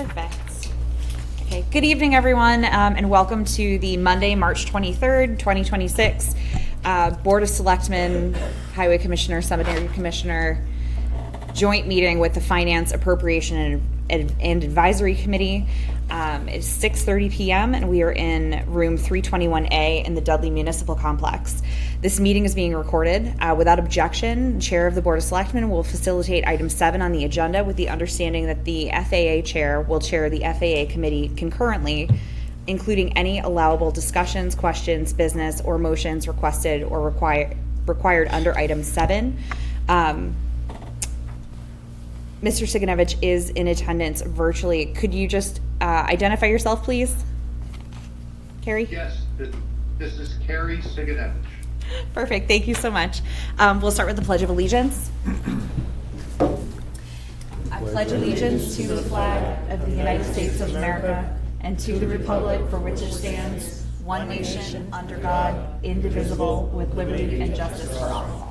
Perfect. Okay, good evening, everyone, and welcome to the Monday, March 23rd, 2026 Board of Selectmen, Highway Commissioner, Cemetery Commissioner joint meeting with the Finance, Appropriation, and Advisory Committee. It's 6:30 p.m. and we are in room 321A in the Dudley Municipal Complex. This meeting is being recorded. Without objection, the Chair of the Board of Selectmen will facilitate item 7 on the agenda with the understanding that the FAA Chair will chair the FAA Committee concurrently, including any allowable discussions, questions, business, or motions requested or required under item 7. Mr. Siganovich is in attendance virtually. Could you just identify yourself, please? Carrie? Yes, this is Carrie Siganovich. Perfect. Thank you so much. We'll start with the Pledge of Allegiance. I pledge allegiance to the flag of the United States of America and to the republic for which it stands, one nation, under God, indivisible, with liberty and justice for all.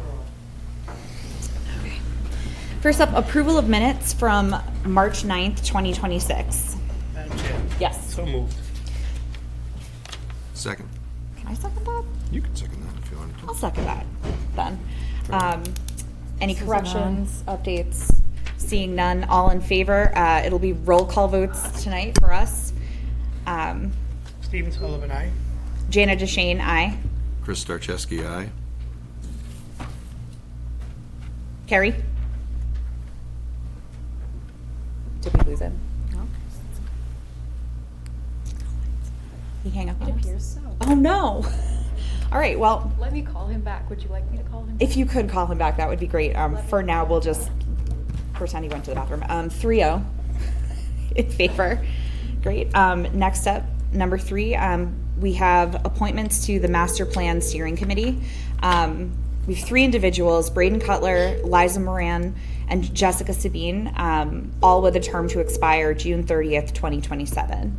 First up, approval of minutes from March 9th, 2026. Madam Chair. Yes. So moved. Second. Can I second that? You can second that if you want to. I'll second that then. Any corrections, updates? Seeing none, all in favor? It'll be roll call votes tonight for us. Stephen Sullivan, aye. Jana DeShane, aye. Chris Starcheski, aye. Carrie? Did we lose him? No. He hang up on It us? appears so. Oh, no. All right, well, Let me call him back. Would you like me to call him back? if you could call him back, that would be great. For now, we'll just pretend he went to the bathroom. 3-0 in favor. Great. Next up, number 3, we have appointments to the Master Plan Steering Committee. We have 3 individuals, Braden Cutler, Liza Moran, and Jessica Sabine, all with a term to expire June 30th, 2027.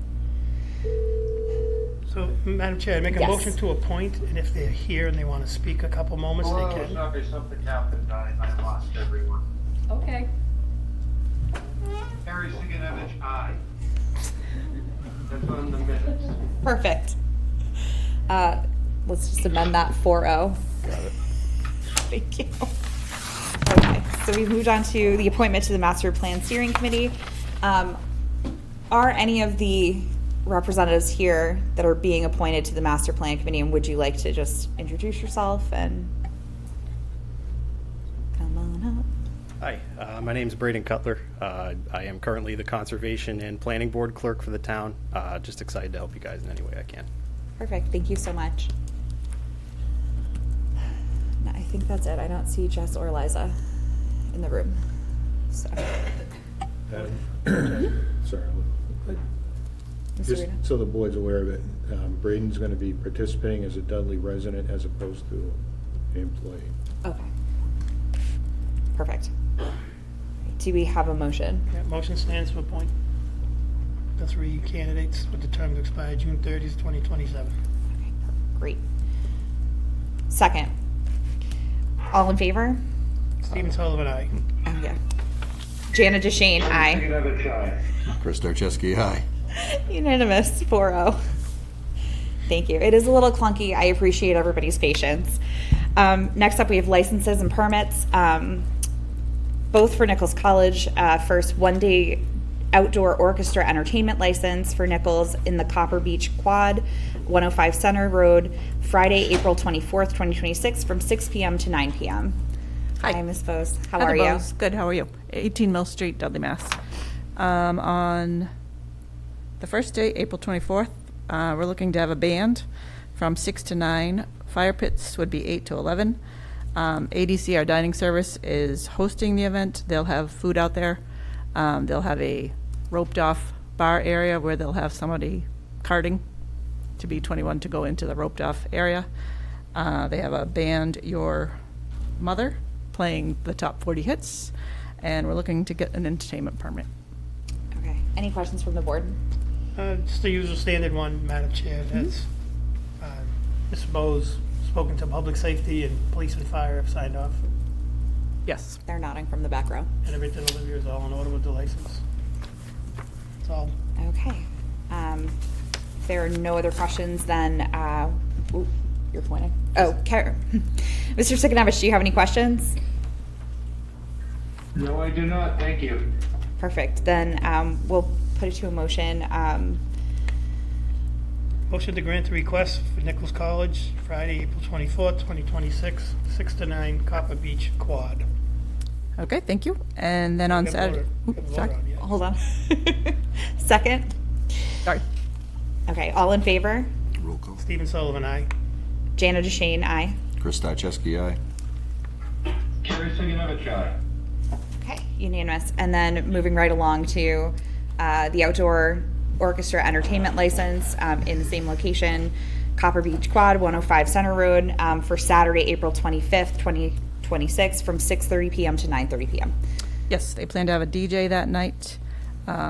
So, Madam Chair, I make a Yes. motion to appoint, and if they're here and they want to speak a couple moments, Oh, they can. sorry, something happened. I lost everyone. Okay. Carrie Siganovich, aye. That's on the minutes. Perfect. Let's just amend that 4-0. Got it. Thank you. Okay, so we've moved on to the appointment to the Master Plan Steering Committee. Are any of the representatives here that are being appointed to the Master Plan Committee, and would you like to just introduce yourself and come on up? Hi, my name is Braden Cutler. I am currently the Conservation and Planning Board Clerk for the town. Just excited to help you guys in any way I can. Perfect, thank you so much. No, I think that's it. I don't see Jess or Liza in the room, so. Sorry. Mr. Just Rita? so the board's aware of it, Braden's going to be participating as a Dudley resident as opposed to an employee. Okay. Perfect. Do we have a motion? Yeah, motion stands to appoint the 3 candidates with the term to expire June 30th, 2027. Okay, great. Second. All in favor? Stephen Sullivan, aye. Oh, yeah. Jana DeShane, aye. Siganovich, aye. Chris Starcheski, aye. Unanimous, 4-0. Thank you. It is a little clunky. I appreciate everybody's patience. Next up, we have licenses and permits, both for Nichols College. First, one-day outdoor orchestra entertainment license for Nichols in the Copper Beach Quad, 105 Center Road, Friday, April 24th, 2026, from 6 p.m. to 9 p.m. Hi, Ms. Bose. How are you? Bose. Good, how are you? 18 Mill Street, Dudley, Mass. On the first day, April 24th, we're looking to have a band from 6 to 9. Fire pits would be 8 to 11. ADC, our dining service, is hosting the event. They'll have food out there. They'll have a roped-off bar area where they'll have somebody carting to be 21 to go into the roped-off area. They have a band, Your Mother, playing the top 40 hits, and we're looking to get an entertainment permit. Okay. Any questions from the board? Just the usual standard one, Madam Chair. That's Ms. Bose spoken to public safety and police and fire have signed off, Yes. They're nodding from the back row. and everything, Olivia, is all in order with the license. It's all. Okay. If there are no other questions, then, ooh, you're pointing. Oh, Mr. Siganovich, do you have any questions? No, I do not. Thank you. Perfect. Then we'll put it to a motion. Motion to grant the request for Nichols College, Friday, April 24th, 2026, 6 to 9, Copper Beach Quad. Okay, thank you. And then on Haven't Saturday. voted- haven't Sorry. voted on it yet. Hold on. Second. Sorry. Okay, all in favor? Roll call. Stephen Sullivan, aye. Jana DeShane, aye. Chris Starcheski, aye. Gary Siganovich, aye. Okay, unanimous. And then moving right along to the outdoor orchestra entertainment license in the same location, Copper Beach Quad, 105 Center Road, for Saturday, April 25th, 2026, from 6:30 p.m. to 9:30 p.m. Yes, they plan to have a DJ that night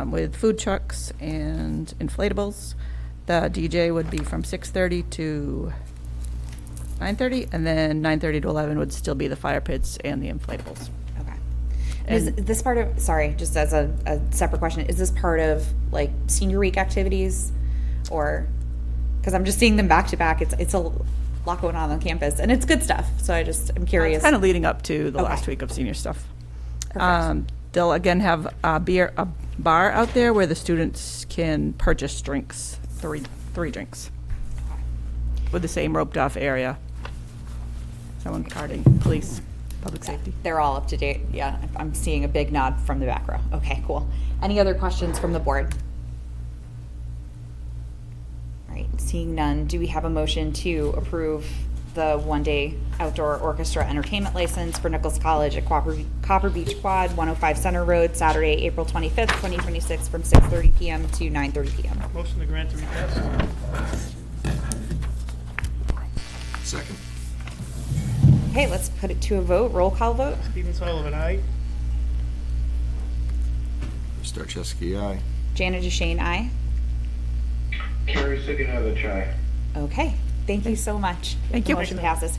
with food trucks and inflatables. The DJ would be from 6:30 to 9:30, and then 9:30 to 11 would still be the fire pits and the inflatables. Okay. Is this part of, sorry, just as a separate question, is this part of like senior week activities? Or, because I'm just seeing them back to back, it's a lot going on campus, and it's good stuff, so I'm curious. It's kind of leading up to the Okay. last week of senior stuff. Perfect. They'll again have a bar out there where the students can purchase drinks, three drinks, with the same roped off area. Someone guarding, police, public safety. They're all up to date. Yeah, I'm seeing a big nod from the back row. Okay, cool. Any other questions from the board? All right, seeing none, do we have a motion to approve the one-day outdoor orchestra entertainment license for Nichols College at Copper Beach Quad, 105 Center Road, Saturday, April 25th, 2026, from 6:30 p.m. to 9:30 p.m.? Motion to grant the request. Second. Okay, let's put it to a vote. Roll call vote. Stephen Sullivan, aye. Chris Starcheski, aye. Jana DeShane, aye. Gary Siganovich, aye. Okay, thank you so much. Thank The you. motion passes.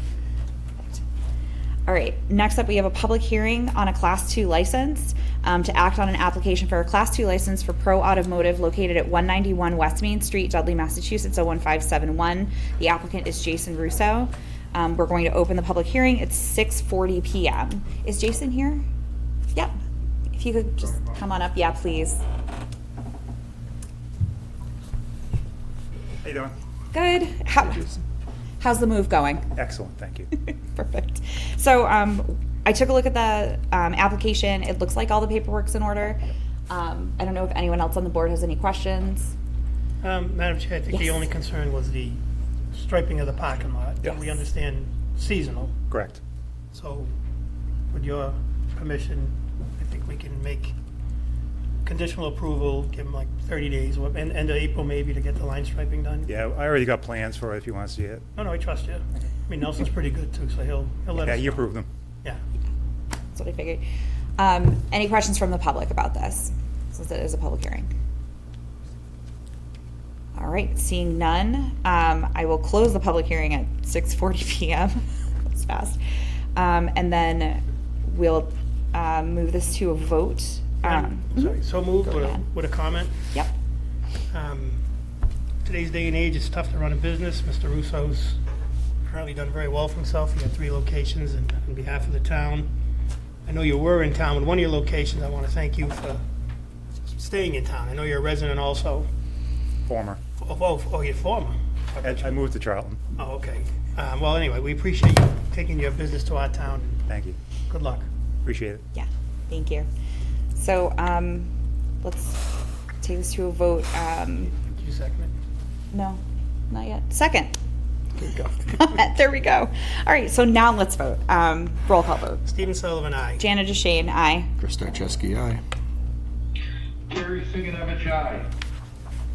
All right, next up, we have a public hearing on a Class 2 license to act on an application for a Class 2 license for Pro Automotive located at 191 West Main Street, Dudley, Massachusetts, 01571. The applicant is Jason Russo. We're going to open the public hearing at 6:40 p.m. Is Jason here? Yep. If you could just come on up, yeah, please. How you doing? Good. How's the move going? Excellent, thank you. Perfect. So I took a look at the application. It looks like all the paperwork's in order. I don't know if anyone else on the board has any questions. Madam Chair, I think the Yes. only concern was the striping of the parking lot. Yeah. We understand seasonal, Correct. so with your permission, I think we can make conditional approval, give them like 30 days, or end of April maybe, to get the line striping done. Yeah, I already got plans for it if you want to see it. No, I trust you. I mean, Nelson's pretty good too, so he'll let Yeah, us you know. approved them. Yeah. That's what I figured. Any questions from the public about this, since it is a public hearing? All right, seeing none, I will close the public hearing at 6:40 p.m. That's fast. And then we'll move this to a vote. Sorry, so moved Go ahead. with a comment. Yep. Today's day and age, it's tough to run a business. Mr. Russo's apparently done very well for himself. He got 3 locations, and on behalf of the town, I know you were in town with one of your locations. I want to thank you for staying in town. I know you're a resident also. Former. Oh, you're former. I moved to Charlton. Oh, okay. Well, anyway, we appreciate you taking your business to our town. Thank you. Good luck. Appreciate it. Yeah, thank you. So let's take this to a vote. Did you second it? No, not yet. Second. There you go. There we go. All right, so now let's vote. Roll call vote. Stephen Sullivan, aye. Jana DeShane, aye. Chris Starcheski, aye. Gary Siganovich, aye.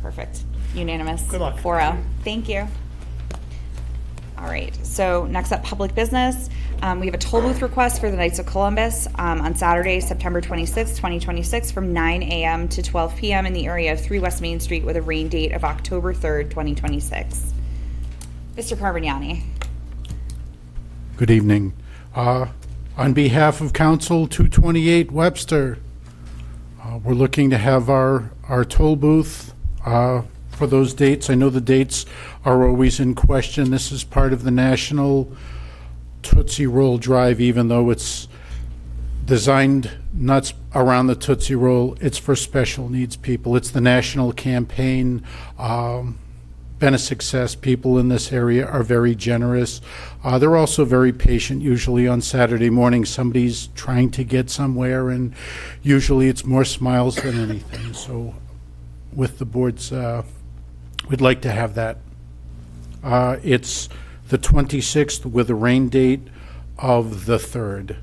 Perfect. Unanimous. Good luck. 4-0. Thank you. All right, so next up, public business. We have a toll booth request for the Knights of Columbus on Saturday, September 26, 2026, from 9 a.m. to 12 p.m. in the area of 3 West Main Street with a rain date of October 3rd, 2026. Mr. Parmignani. Good evening. On behalf of Council 228 Webster, We're looking to have our toll booth for those dates. I know the dates are always in question. This is part of the National Tootsie Roll Drive, even though it's designed not around the Tootsie Roll. It's for special needs people. It's the national campaign. Been a success. People in this area are very generous. They're also very patient. Usually on Saturday morning, somebody's trying to get somewhere, and usually it's more smiles than anything. So with the boards, we'd like to have that. It's the 26th with a rain date of the 3rd.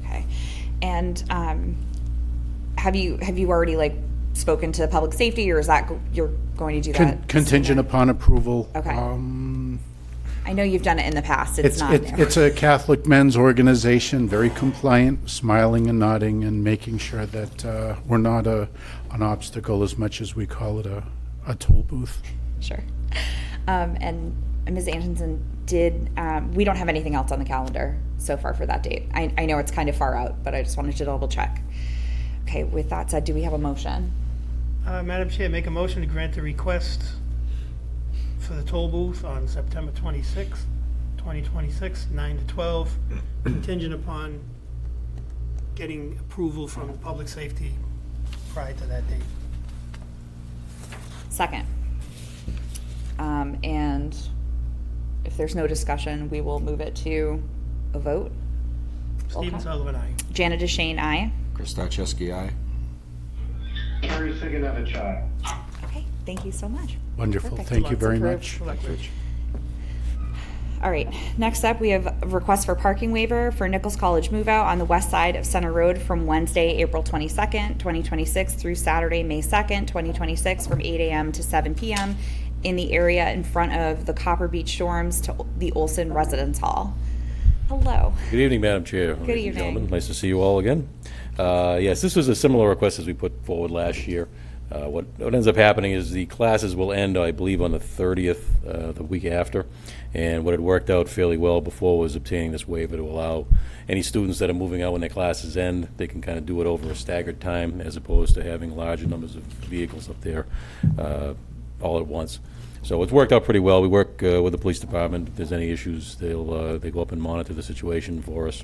Okay. And have you already spoken to public safety, or is that you're going to do that? Contingent upon approval. Okay. I know you've done it in the past. It's It's a Catholic men's organization, very compliant, smiling and nodding and making sure that we're not an obstacle as much as we call it a toll booth. Sure. And Ms. Anderson we don't have anything else on the calendar so far for that date. I know it's kind of far out, but I just wanted to double check. Okay, with that said, do we have a motion? Madam Chair, make a motion to grant the request for the toll booth on September 26th, 2026, 9 to 12, contingent upon getting approval from public safety prior to that date. Second. And if there's no discussion, we will move it to a vote. Stephen Sullivan, aye. Jana DeShane, aye. Chris Starcheski, aye. Gary Siganovich, aye. Okay, thank you so much. Wonderful. Perfect. Thank you very Approved. much. All right, next up, we have a request for parking waiver for Nichols College move out on the west side of Center Road from Wednesday, April 22nd, 2026 through Saturday, May 2nd, 2026 from 8 a.m. to 7 p.m. in the area in front of the Copper Beach Dorms to the Olson Residence Hall. Hello. Good evening, Madam Chair. Good ladies and evening. gentlemen. Nice to see you all again. Yes, this was a similar request as we put forward last year. What ends up happening is the classes will end, I believe, on the 30th, the week after. And what had worked out fairly well before was obtaining this waiver to allow any students that are moving out when their classes end, they can kind of do it over a staggered time as opposed to having larger numbers of vehicles up there all at once. So it's worked out pretty well. We work with the police department. If there's any issues, they go up and monitor the situation for us.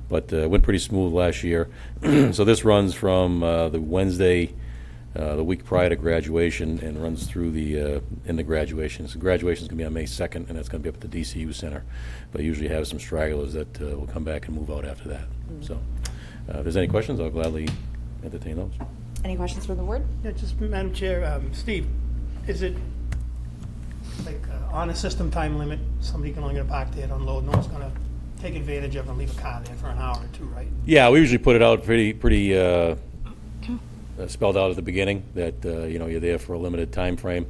But it went pretty smooth last year. So this runs from the Wednesday, the week prior to graduation, and runs through the in the graduation. So graduation's going to be on May 2nd, and it's going to be up at the DCU Center. But usually have some stragglers that will come back and move out after that. So if there's any questions, I'll gladly entertain those. Any questions from the board? Yeah, just, Madam Chair, Steve, is it on a system time limit, somebody can only get a park there to unload, no one's gonna take advantage of it and leave a car there for an hour or two, right? Yeah, we usually put it out pretty spelled out at the beginning that you're there for a limited time frame,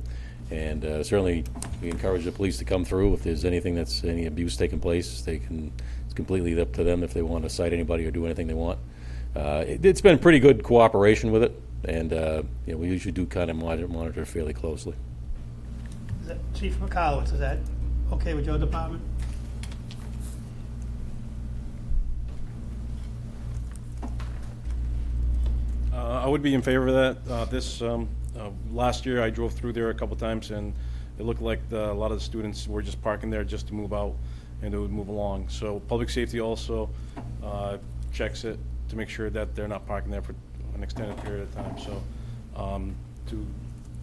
and certainly we encourage the police to come through if there's any abuse taking place. It's completely up to them if they want to cite anybody or do anything they want. It's been pretty good cooperation with it, and we usually do kind of monitor fairly closely. Is that, Chief McCallowitz, is that okay with your department? I would be in favor of that. Last year, I drove through there a couple times, and it looked like a lot of the students were just parking there just to move out, and they would move along. So public safety also checks it to make sure that they're not parking there for an extended period of time. So to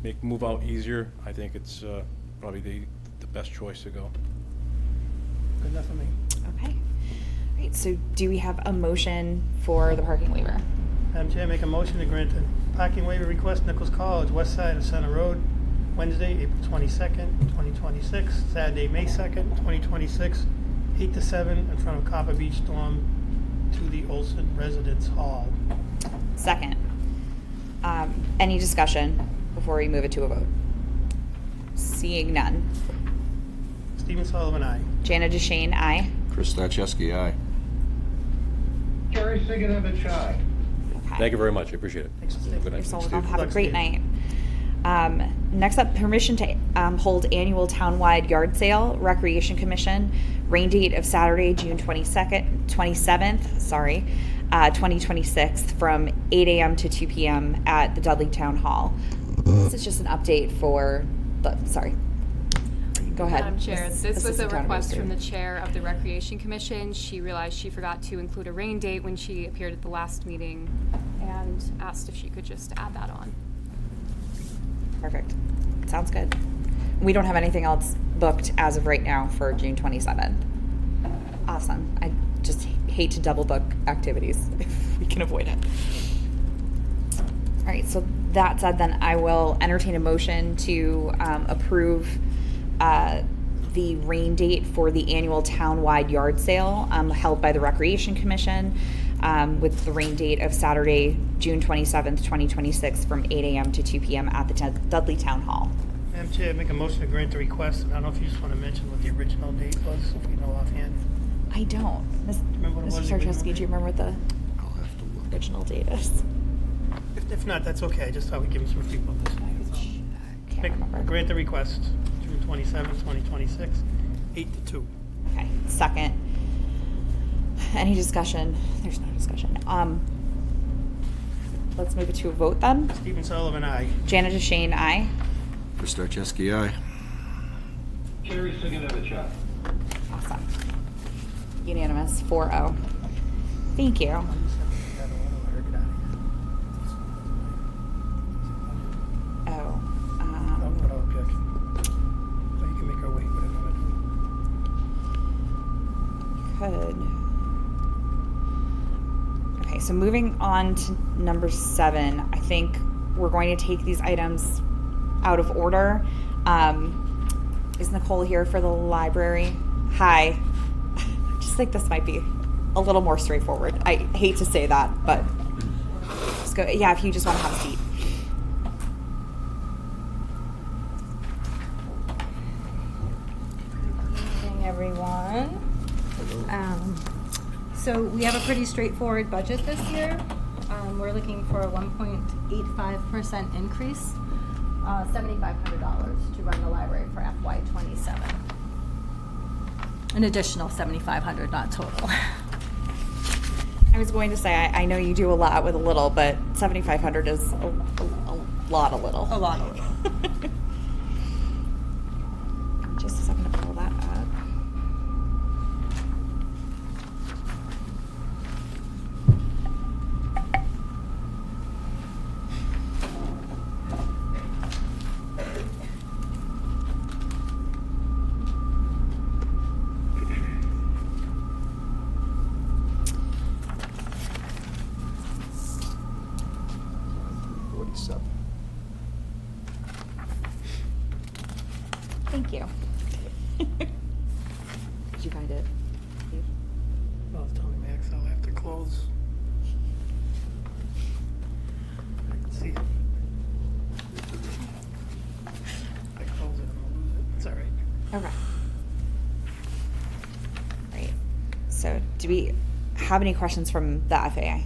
make move out easier, I think it's probably the best choice to go. Good enough for me. Okay. All right, so do we have a motion for the parking waiver? Madam Chair, make a motion to grant a parking waiver request, Nichols College, west side of Center Road, Wednesday, April 22nd, 2026, Saturday, May 2nd, 2026, 8 to 7, in front of Copper Beach Dorm to the Olson Residence Hall. Second. Any discussion before we move it to a vote? Seeing none. Stephen Sullivan, aye. Jana DeShane, aye. Chris Starcheski, aye. Gary Siganovich, aye. Okay. Thank you very much. I appreciate it. Thanks, Steve. Good night. You're so Steve. welcome. Have a Good luck, great Steve. night. Next up, permission to hold annual townwide yard sale, Recreation Commission, rain date of Saturday, June 27th, 2026, from 8 a.m. to 2 p.m. at the Dudley Town Hall. This is just an update for sorry. Go ahead. Madam Chair, this was a Assistant Town request from the Administrator. Chair of the Recreation Commission. She realized she forgot to include a rain date when she appeared at the last meeting and asked if she could just add that on. Perfect. Sounds good. We don't have anything else booked as of right now for June 27th. Awesome. I just hate to double book activities if we can avoid it. All right, so that said, then I will entertain a motion to approve the rain date for the annual town-wide yard sale held by the Recreation Commission with the rain date of Saturday, June 27th, 2026 from 8 a.m. to 2 p.m. at the Dudley Town Hall. Madam Chair, make a motion to grant the request. I don't know if you just want to mention what the original date was, if you know offhand. I don't. Remember what it Mr. was, Sarchewski, do you remember what the I'll have to look. original date is? If not, that's okay. I just thought we'd give some people this. Can't remember. Grant the request, June 27th, 2026, 8 to 2. Okay, second. Any discussion? There's no discussion. Let's move it to a vote then. Stephen Sullivan, aye. Janet DeShane, aye. Chris Starcheski, aye. Jerry Siganovich, Awesome. Unanimous, 4-0. Thank you. Oh, Without objection. So you can make her wait, whatever you want to do. could. Okay, so moving on to number 7, I think we're going to take these items out of order. Is Nicole here for the library? Hi. I just think this might be a little more straightforward. I hate to say that, but just go. Yeah, if you just want to have a seat. Good evening, everyone. So we have a pretty straightforward budget this year. We're looking for a 1.85% increase, $7,500 to run the library for FY27. An additional $7,500, not total. I was going to say, I know you do a lot with a little, but 7,500 is a lot of little. A lot of little. Just a second to pull that up. Thank you. Did you find it? Steve? Well, it's telling Max I'll have to close. I can see it. If I close it, I'm gonna lose it. It's all right. Okay. Great. So, do we have any questions from the FAA,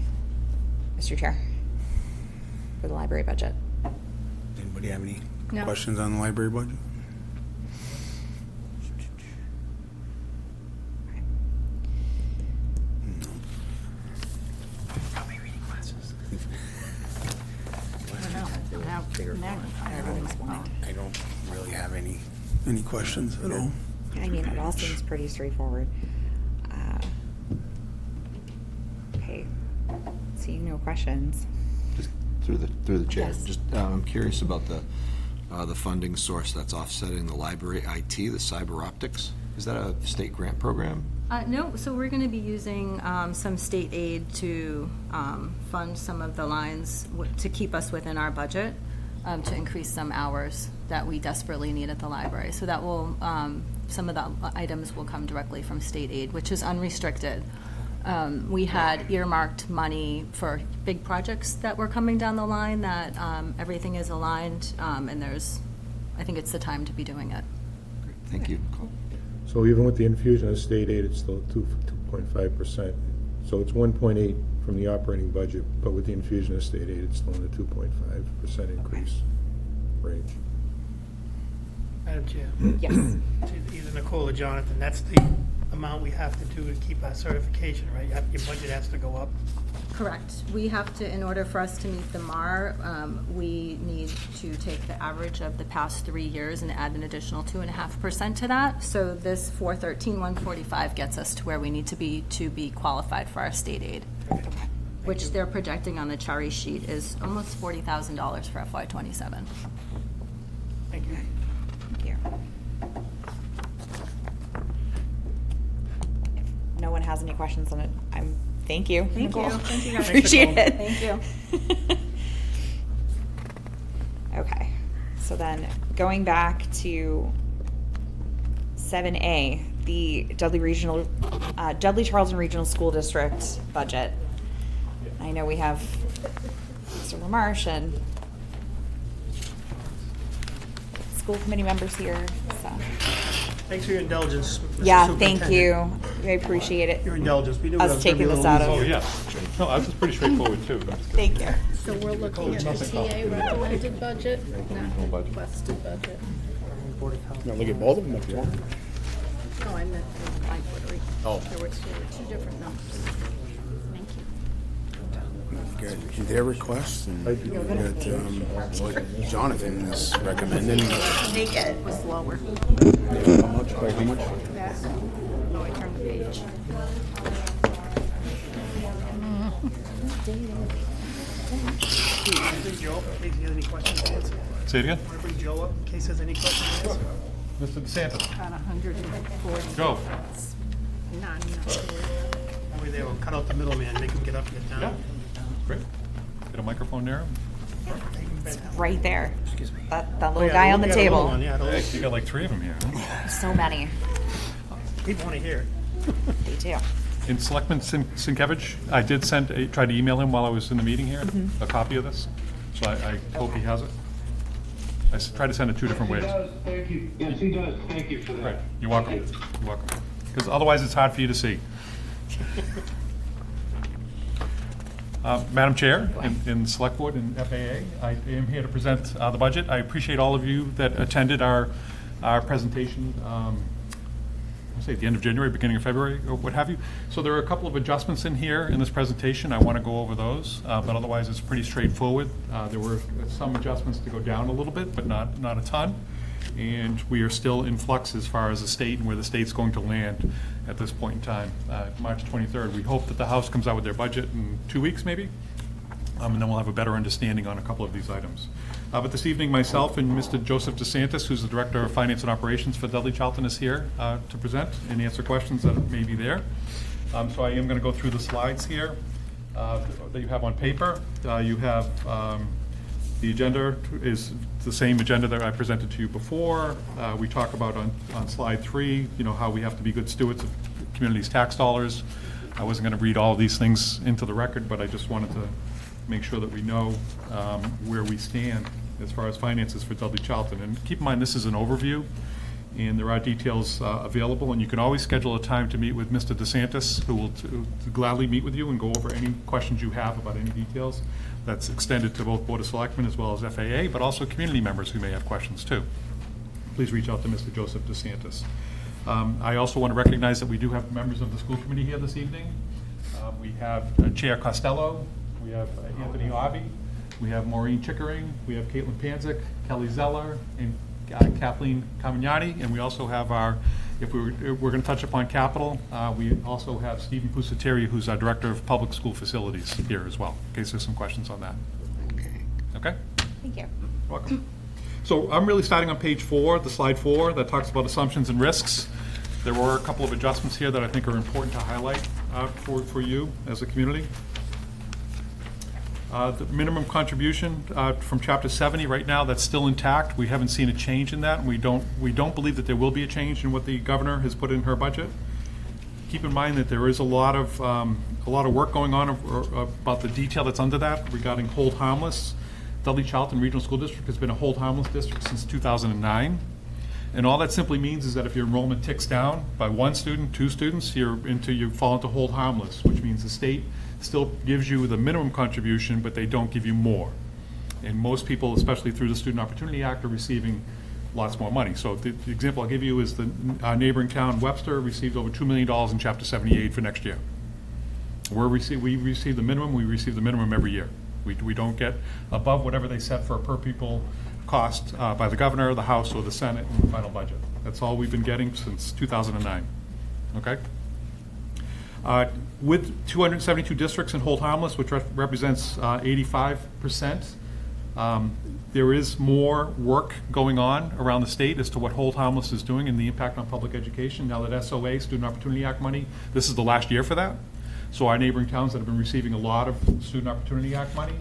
Mr. Chair, for the library budget? Anybody have any No. questions on the library budget? Probably reading glasses. Everything's blind. I don't really have any questions at all. I mean, it all seems pretty straightforward. Okay. Seeing no questions. Just through the chair. Yes. Just I'm curious about the funding source that's offsetting the library IT, the cyber optics. Is that a state grant program? No, so we're going to be using some state aid to fund some of the lines to keep us within our budget, to increase some hours that we desperately need at the library. So that will, some of the items will come directly from state aid, which is unrestricted. We had earmarked money for big projects that were coming down the line, that everything is aligned, and I think it's the time to be doing it. Great. Thank you, Nicole. So even with the infusion of state aid, it's still 2.5%. So it's 1.8 from the operating budget, but with the infusion of state aid, it's still in the 2.5% increase range. Madam Chair. Yes. To either Nicole or Jonathan, that's the amount we have to do to keep our certification, right? Your budget has to go up. Correct. We have to, in order for us to meet the MAR, we need to take the average of the past 3 years and add an additional 2.5% to that. So this 413,145 gets us to where we need to be qualified for our state aid, which they're projecting on the Cherry sheet is almost $40,000 for FY27. Thank you. Thank you. If no one has any questions on it, thank you. Thank you. Nicole. Thank you, guys. Appreciate it. Thank you. Okay, so then going back to 7A, the Dudley Charlton Regional School District budget. I know we have Mr. LaMarche and school committee members here, so. Thanks for your indulgence, Mr. Yeah, thank Superintendent. you. I appreciate it. Your indulgence. We knew Us it was gonna be taking a this little out of. easier. Oh, yeah. No, this is pretty straightforward, too. Thank you. So we're looking at the TA recommended budget, not requested budget. Now look at both of them up there. No, I meant the library. Oh. There were two different numbers. Thank you. Got their requests and got what Jonathan is recommending. Make it. It was lower. How much, by how much? That, no, I turned the page. Bring Joe up in case he has any questions to answer. Say it again? Want to bring Joe up in case he has any questions to answer? Mr. DeSantis. About 140. Go. Not That way they will cut out the middleman, make him get up, get down. Great. Get a microphone there. Right there. That Oh, little yeah, guy on we the got a little table. one, yeah, the Hey, little- you got like 3 of them here. Huh? So many. People want to hear it. They do. In Selectman Sienkiewicz, I did try to email him while I was in the meeting here, a copy of this, so I hope he has it. I tried to send it 2 different ways. Thank you. Yes, he does. Thank you for that. Right, you're welcome, you're welcome. Because otherwise it's hard for you to see. Madam Chair, in the Select Board and FAA, I am here to present the budget. I appreciate all of you that attended our presentation, say at the end of January, beginning of February, or what have you. So there are a couple of adjustments in here in this presentation. I want to go over those, but otherwise it's pretty straightforward. There were some adjustments to go down a little bit, but not a ton. And we are still in flux as far as the state and where the state's going to land at this point in time. March 23rd, we hope that the House comes out with their budget in 2 weeks maybe, and then we'll have a better understanding on a couple of these items. But this evening, myself and Mr. Joseph DeSantis, who's the Director of Finance and Operations for Dudley Charlton, is here to present and answer questions that may be there. So I am going to go through the slides here that you have on paper. You have the agenda is the same agenda that I presented to you before. We talk about on slide 3, how we have to be good stewards of the community's tax dollars. I wasn't going to read all of these things into the record, but I just wanted to make sure that we know where we stand as far as finances for Dudley Charlton. And keep in mind, this is an overview, and there are details available, and you can always schedule a time to meet with Mr. DeSantis, who will to gladly meet with you and go over any questions you have about any details. That's extended to both Board of Selectmen as well as FAA, but also community members who may have questions too. Please reach out to Mr. Joseph DeSantis. I also want to recognize that we do have members of the school committee here this evening. We have Chair Costello, we have Anthony Avi, we have Maureen Chickering, we have Caitlin Panzik, Kelly Zeller, and Kathleen Cavagnani, and we also have if we're going to touch upon capital, we also have Stephen Pusateri, who's our Director of Public School Facilities here as well, in case there's some questions on that. Okay? Thank you. You're welcome. So I'm really starting on page 4, the slide 4, that talks about assumptions and risks. There were a couple of adjustments here that I think are important to highlight for you as a community. The minimum contribution from Chapter 70 right now, that's still intact. We haven't seen a change in that, and we don't believe that there will be a change in what the governor has put in her budget. Keep in mind that there is a lot of work going on about the detail that's under that regarding hold harmless. Dudley Charlton Regional School District has been a hold harmless district since 2009. And all that simply means is that if your enrollment ticks down by 1 student, 2 students, you fall into hold harmless, which means the state still gives you the minimum contribution, but they don't give you more. And most people, especially through the Student Opportunity Act, are receiving lots more money. So the example I'll give you is the neighboring town, Webster, received over $2 million in Chapter 78 for next year. We receive the minimum. We receive the minimum every year. We don't get above whatever they set for a per pupil cost by the governor, the House, or the Senate in the final budget. That's all we've been getting since 2009. Okay? With 272 districts in hold harmless, which represents 85%, there is more work going on around the state as to what hold harmless is doing and the impact on public education. Now that SOA, Student Opportunity Act money, this is the last year for that. So our neighboring towns that have been receiving a lot of Student Opportunity Act money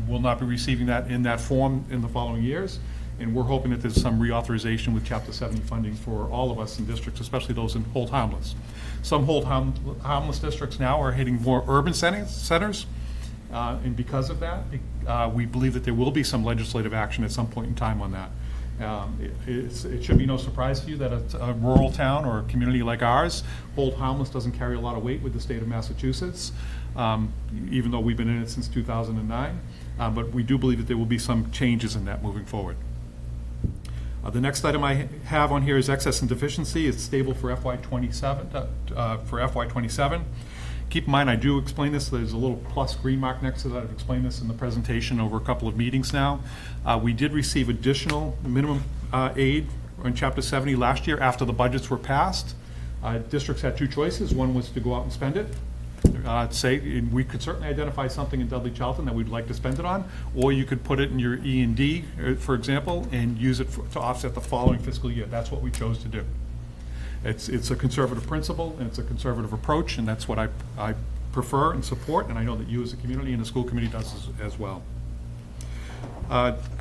will not be receiving that in that form in the following years. And we're hoping that there's some reauthorization with Chapter 70 funding for all of us in districts, especially those in hold harmless. Some hold harmless districts now are hitting more urban centers. And because of that, we believe that there will be some legislative action at some point in time on that. It should be no surprise to you that a rural town or a community like ours, hold harmless doesn't carry a lot of weight with the state of Massachusetts, even though we've been in it since 2009. But we do believe that there will be some changes in that moving forward. The next item I have on here is excess and deficiency. It's stable for FY27. Keep in mind, I do explain this. There's a little plus green mark next to that. I've explained this in the presentation over a couple of meetings now. We did receive additional minimum aid in Chapter 70 last year after the budgets were passed. Districts had two choices. One was to go out and spend it. We could certainly identify something in Dudley Charlton that we'd like to spend it on, or you could put it in your E&D, for example, and use it to offset the following fiscal year. That's what we chose to do. It's a conservative principle, and it's a conservative approach, and that's what I prefer and support, and I know that you as a community and the school committee does as well.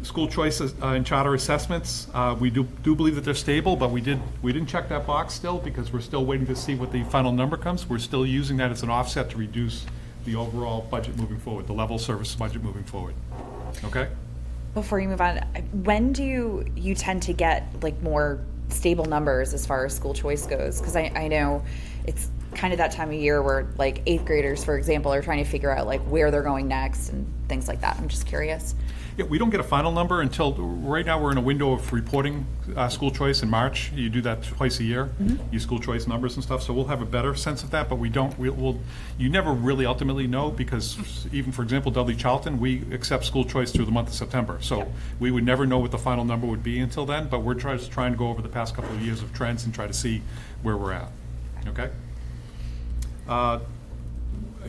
School choice and charter assessments, we do believe that they're stable, but we didn't check that box still because we're still waiting to see what the final number comes. We're still using that as an offset to reduce the overall budget moving forward, the level service budget moving forward. Okay? Before you move on, when do you tend to get like more stable numbers as far as school choice goes? Because I know it's kind of that time of year where like 8th graders, for example, are trying to figure out like where they're going next and things like that. I'm just curious. Yeah, we don't get a final number until, right now we're in a window of reporting school choice in March. You do that twice a year, use school choice numbers and stuff, so we'll have a better sense of that, but you never really ultimately know because even, for example, Dudley Charlton, we accept school choice through the month of September, so we would never know what the final number would be until then, but we're trying to go over the past couple of years of trends and try to see where we're at, okay?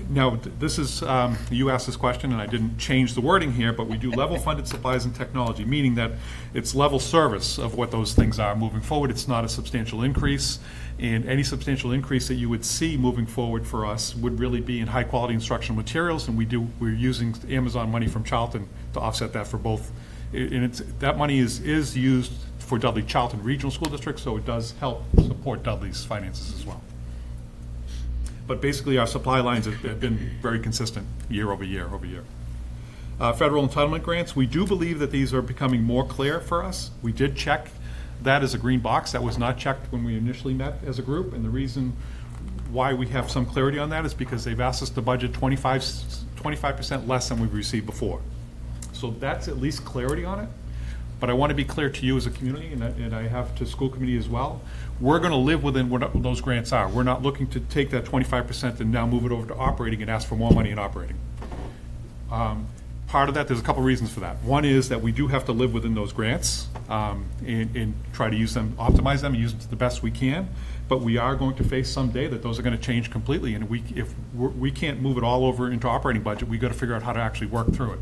Now, this is, you asked this question, and I didn't change the wording here, but we do level-funded supplies and technology, meaning that it's level service of what those things are moving forward. It's not a substantial increase, and any substantial increase that you would see moving forward for us would really be in high-quality instructional materials, and we're using Amazon money from Charlton to offset that for both. And that money is used for Dudley Charlton Regional School District, so it does help support Dudley's finances as well. But basically, our supply lines have been very consistent year over year over year. Federal entitlement grants, we do believe that these are becoming more clear for us. We did check that as a green box. That was not checked when we initially met as a group, and the reason why we have some clarity on that is because they've asked us to budget 25% less than we've received before. So that's at least clarity on it. But I want to be clear to you as a community, and I have to school committee as well, we're going to live within what those grants are. We're not looking to take that 25% and now move it over to operating and ask for more money in operating. Part of that, there's a couple reasons for that. One is that we do have to live within those grants and try to use them, optimize them, and use them to the best we can. But we are going to face someday that those are going to change completely, and if we can't move it all over into operating budget, we've got to figure out how to actually work through it.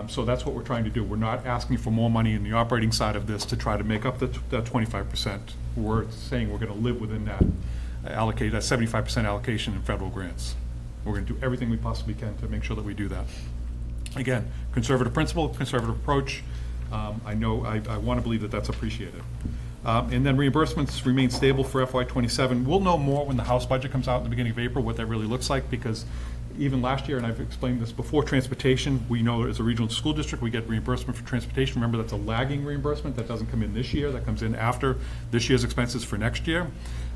So that's what we're trying to do. We're not asking for more money in the operating side of this to try to make up that 25%. We're saying we're going to live within that 75% allocation in federal grants. We're going to do everything we possibly can to make sure that we do that. Again, conservative principle, conservative approach. I want to believe that that's appreciated. And then reimbursements remain stable for FY27. We'll know more when the House budget comes out in the beginning of April, what that really looks like, because even last year, and I've explained this before, transportation, we know as a regional school district, we get reimbursement for transportation. Remember, that's a lagging reimbursement. That doesn't come in this year. That comes in after this year's expenses for next year.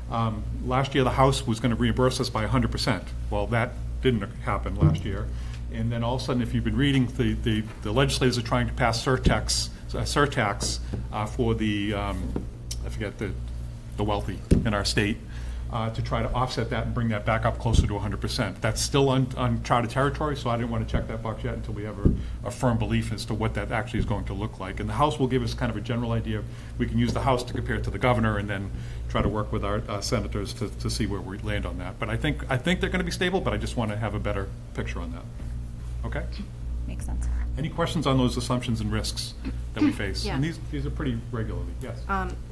Last year, the House was going to reimburse us by 100%. Well, that didn't happen last year. And then all of a sudden, if you've been reading, the legislators are trying to pass surtax surtax for the, I forget, the wealthy in our state, to try to offset that and bring that back up closer to 100%. That's still uncharted territory, so I didn't want to check that box yet until we have a firm belief as to what that actually is going to look like. And the House will give us kind of a general idea. We can use the House to compare it to the governor and then try to work with our senators to see where we land on that. But I think they're going to be stable, but I just want to have a better picture on that. Okay? Makes sense. Any questions on those assumptions and risks that we face? Yeah. And these are pretty regularly, yes.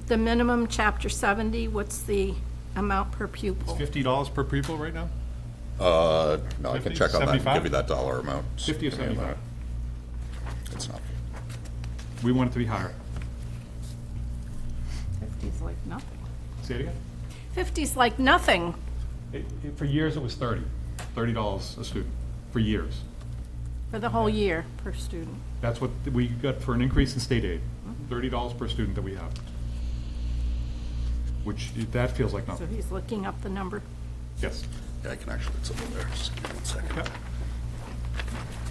The minimum Chapter 70, what's the amount per pupil? It's $50 per pupil right now? No, I 50, can check on that and 75? give you that dollar amount. 50 or Give me a 75? minute. It's not. We want it to be higher. 50's like nothing. Say it again? 50's like nothing. For years, it was $30 a student, for years. For the whole year per student. That's what we got for an increase in state aid, $30 per student that we have. Which, that feels like So nothing. he's looking up the number. Yes. Yeah, I can actually, it's over there. Just give me 1 second. Yep.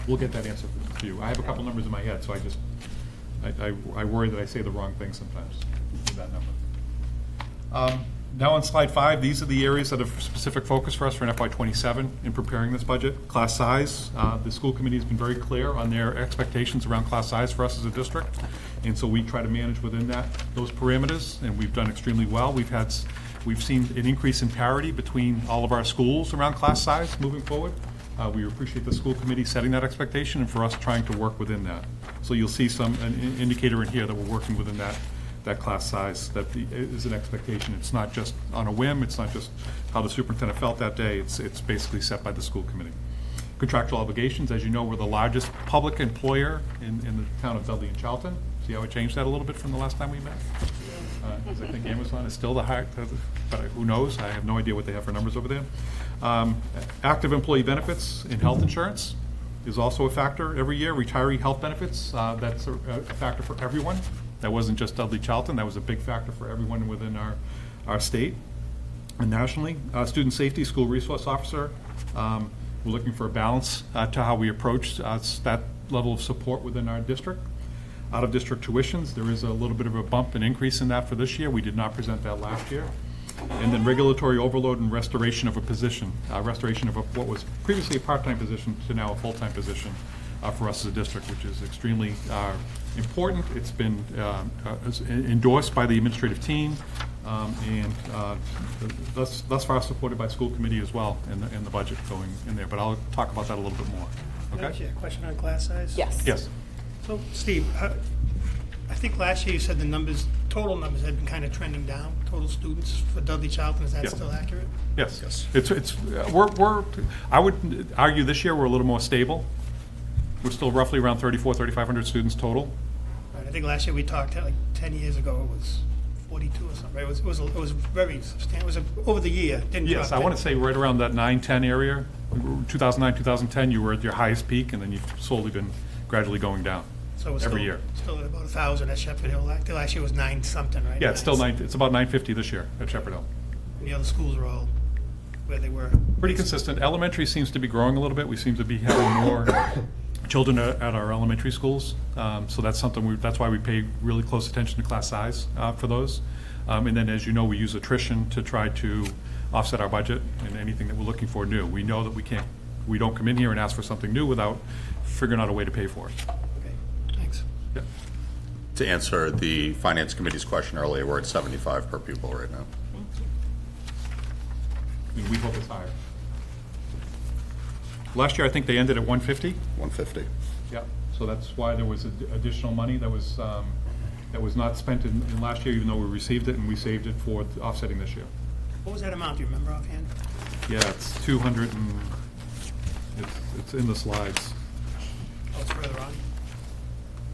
We'll get that answer to you. I have a couple numbers in my head, so I worry that I say the wrong thing sometimes with that number. Now on slide 5, these are the areas that have specific focus for us for an FY27 in preparing this budget. Class size, the school committee has been very clear on their expectations around class size for us as a district. And so we try to manage within those parameters, and we've done extremely well. We've seen an increase in parity between all of our schools around class size moving forward. We appreciate the school committee setting that expectation and for us trying to work within that. So you'll see an indicator in here that we're working within that class size, that is an expectation. It's not just on a whim, it's not just how the superintendent felt that day, it's basically set by the school committee. Contractual obligations, as you know, we're the largest public employer in the town of Dudley and Charlton. See how it changed that a little bit from the last time we met? Because I think Amazon is still the high, but who knows? I have no idea what they have for numbers over there. Active employee benefits in health insurance is also a factor every year. Retiree health benefits, that's a factor for everyone. That wasn't just Dudley Charlton, that was a big factor for everyone within our state and nationally. Student safety, school resource officer, we're looking for a balance to how we approach that level of support within our district. Out-of-district tuitions, there is a little bit of a bump and increase in that for this year. We did not present that last year. And then regulatory overload and restoration of a position, restoration of what was previously a part-time position to now a full-time position for us as a district, which is extremely important. It's been endorsed by the administrative team and thus far supported by school committee as well in the budget going in there. But I'll talk about that a little bit more. Can I ask Okay? you a question on class size? Yes. Yes. So, Steve, I think last year you said total numbers had been kind of trending down, total students for Dudley Charlton. Is that Yeah. still accurate? Yes. I would argue this year we're a little more stable. We're still roughly around 3,500 students total. Right, I think last year we talked, like 10 years ago, it was 42 or something, right? It was very substantial, it was over the year, didn't drop. Yes, I want to say right around that 9-10 area. 2009, 2010, you were at your highest peak, and then you've slowly been gradually going down So it's every still- year. Still at about 1,000 at Shepherd Hill. Last year was 9 something, right? Yeah, it's still it's about 950 this year at Shepherd Hill. And the other schools are all where they were. Pretty consistent. Elementary seems to be growing a little bit. We seem to be having more children at our elementary schools. So that's something, that's why we pay really close attention to class size for those. And then, as you know, we use attrition to try to offset our budget and anything that we're looking for new. We know that we don't come in here and ask for something new without figuring out a way to pay for it. Okay, thanks. Yeah. To answer the finance committee's question earlier, we're at 75 per pupil right now. And we hope it's higher. Last year, I think they ended at 150. 150. Yeah, so that's why there was additional money that was not spent in last year, even though we received it, and we saved it for offsetting this year. What was that amount, do you remember offhand? Yeah, it's 200 and, it's in the slides. Oh, it's further on?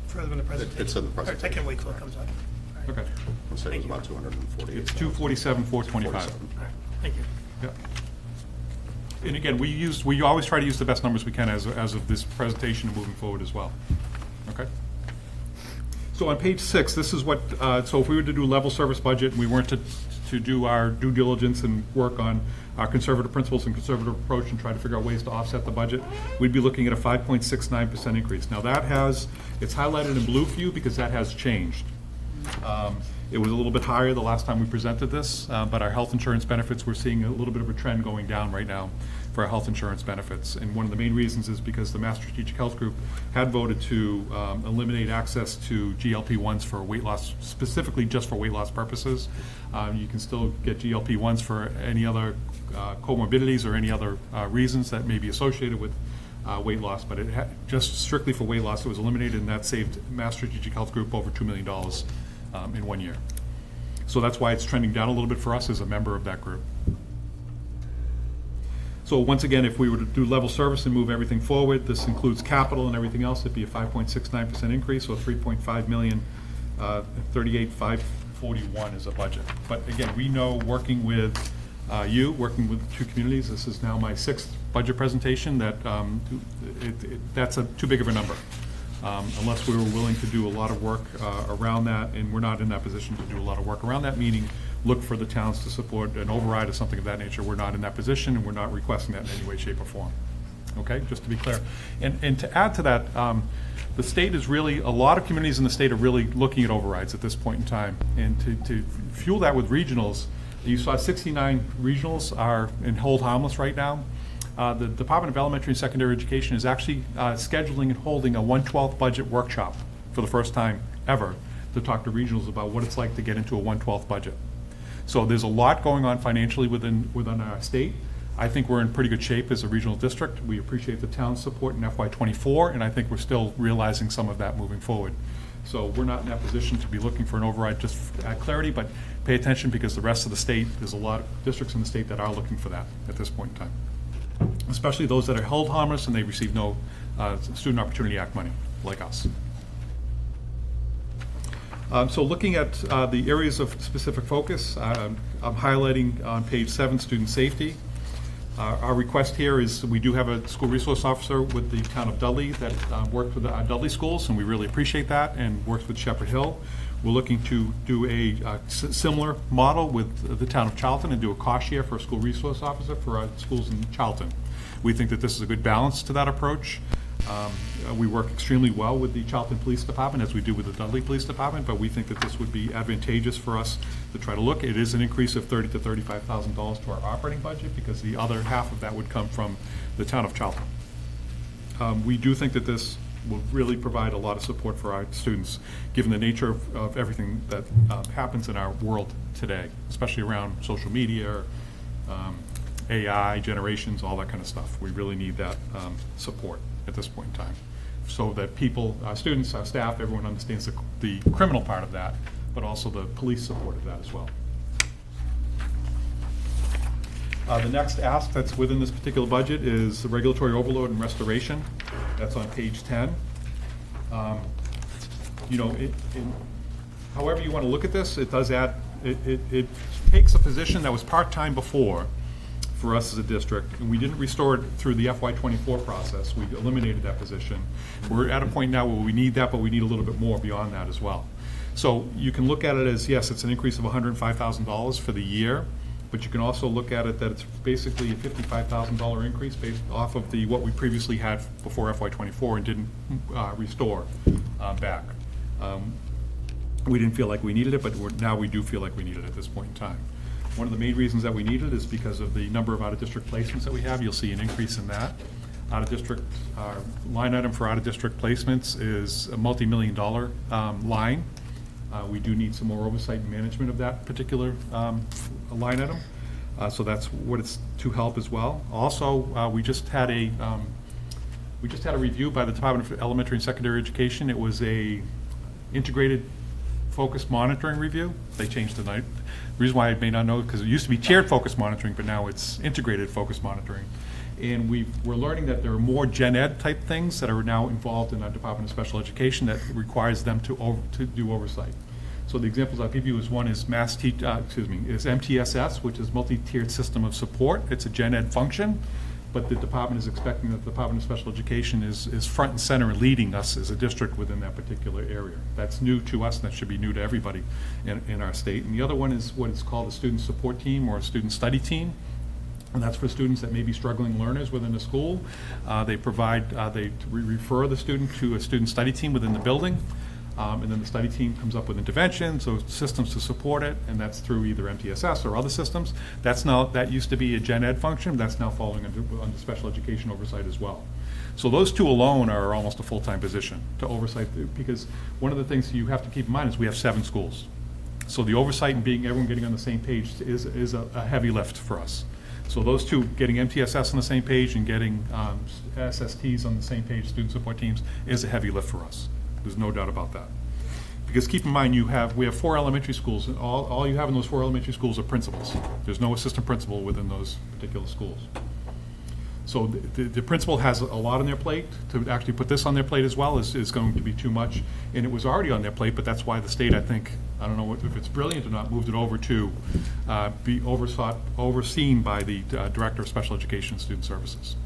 Further in the presentation? It's in the All right, I presentation. can wait till it comes up. All right. Okay. I'd say it was about 248. It's 247, 425. All right, thank you. Yeah. And again, we always try to use the best numbers we can as of this presentation and moving forward as well. Okay? So on page 6, this is what, so if we were to do level service budget and we weren't to to do our due diligence and work on our conservative principles and conservative approach and try to figure out ways to offset the budget, we'd be looking at a 5.69% increase. Now it's highlighted in blue for you because that has changed. It was a little bit higher the last time we presented this, but our health insurance benefits, we're seeing a little bit of a trend going down right now for our health insurance benefits. And one of the main reasons is because the Mass Strategic Health Group had voted to eliminate access to GLP-1s for weight loss, specifically just for weight loss purposes. You can still get GLP-1s for any other comorbidities or any other reasons that may be associated with weight loss, but just strictly for weight loss, it was eliminated, and that saved Mass Strategic Health Group over $2 million in 1 year. So that's why it's trending down a little bit for us as a member of that group. So once again, if we were to do level service and move everything forward, this includes capital and everything else, it'd be a 5.69% increase, so 3.5 million, 38,541 is a budget. But again, we know working with working with two communities, this is now my 6th budget presentation, that that's too big of a number. Unless we were willing to do a lot of work around that, and we're not in that position to do a lot of work around that, meaning look for the towns to support an override or something of that nature. We're not in that position, and we're not requesting that in any way, shape, or form. Okay, just to be clear. And to add to that, the state is really, a lot of communities in the state are really looking at overrides at this point in time. And to fuel that with regionals, you saw 69 regionals are in hold harmless right now. The Department of Elementary and Secondary Education is actually scheduling and holding a 1/12 budget workshop for the first time ever to talk to regionals about what it's like to get into a 1/12 budget. So there's a lot going on financially within our state. I think we're in pretty good shape as a regional district. We appreciate the town's support in FY24, and I think we're still realizing some of that moving forward. So we're not in that position to be looking for an override just to add clarity, but pay attention because the rest of the state, there's a lot of districts in the state that are looking for that at this point in time. Especially those that are held harmless and they receive no Student Opportunity Act money, like us. So looking at the areas of specific focus, I'm highlighting on page 7, student safety. Our request here is we do have a school resource officer with the Town of Dudley that works with our Dudley schools, and we really appreciate that, and works with Shepherd Hill. We're looking to do a similar model with the Town of Charlton and do a cost share for a school resource officer for our schools in Charlton. We think that this is a good balance to that approach. We work extremely well with the Charlton Police Department, as we do with the Dudley Police Department, but we think that this would be advantageous for us to try to look. It is an increase of $30,000 to $35,000 to our operating budget, because the other half of that would come from the Town of Charlton. We do think that this will really provide a lot of support for our students, given the nature of everything that happens in our world today, especially around social media, AI, generations, all that kind of stuff. We really need that support at this point in time, so that people, our students, our staff, everyone understands the criminal part of that, but also the police support of that as well. The next ask that's within this particular budget is the regulatory overload and restoration. That's on page 10. However you want to look at this, it does add, it takes a position that was part-time before for us as a district, and we didn't restore it through the FY24 process. We eliminated that position. We're at a point now where we need that, but we need a little bit more beyond that as well. So you can look at it as, yes, it's an increase of $105,000 for the year, but you can also look at it that it's basically a $55,000 increase based off of what we previously had before FY24 and didn't restore back. We didn't feel like we needed it, but now we do feel like we need it at this point in time. One of the main reasons that we need it is because of the number of out-of-district placements that we have. You'll see an increase in that. Out-of-district, line item for out-of-district placements is a multi-million-dollar line. We do need some more oversight and management of that particular line item. So that's what it's to help as well. Also, we just had a review by the Department of Elementary and Secondary Education. It was a integrated focused monitoring review. They changed the night. The reason why I may not know, because it used to be tiered focused monitoring, but now it's integrated focused monitoring. And we're learning that there are more gen ed type things that are now involved in our Department of Special Education that requires them to do oversight. So the examples I'll give you is one is MTSS, which is multi-tiered system of support. It's a gen ed function. but the department is expecting that the Department of Special Education is front and center and leading us as a district within that particular area. That's new to us, and that should be new to everybody in our state. And the other one is what is called a student support team or a student study team. And that's for students that may be struggling learners within the school. They refer the student to a student study team within the building. And then the study team comes up with interventions or systems to support it, and that's through either MTSS or other systems. That used to be a gen ed function, that's now falling under special education oversight as well. So those two alone are almost a full-time position to oversight, because one of the things you have to keep in mind is we have 7 schools. So the oversight and everyone getting on the same page is a heavy lift for us. So those two, getting MTSS on the same page and getting SSTs on the same page, student support teams, is a heavy lift for us. There's no doubt about that. Because keep in mind, we have 4 elementary schools, and all you have in those 4 elementary schools are principals. There's no assistant principal within those particular schools. So the principal has a lot on their plate. To actually put this on their plate as well is going to be too much. And it was already on their plate, but that's why the state, I think, I don't know if it's brilliant or not, moved it over to be overseen by the Director of Special Education and Student Services.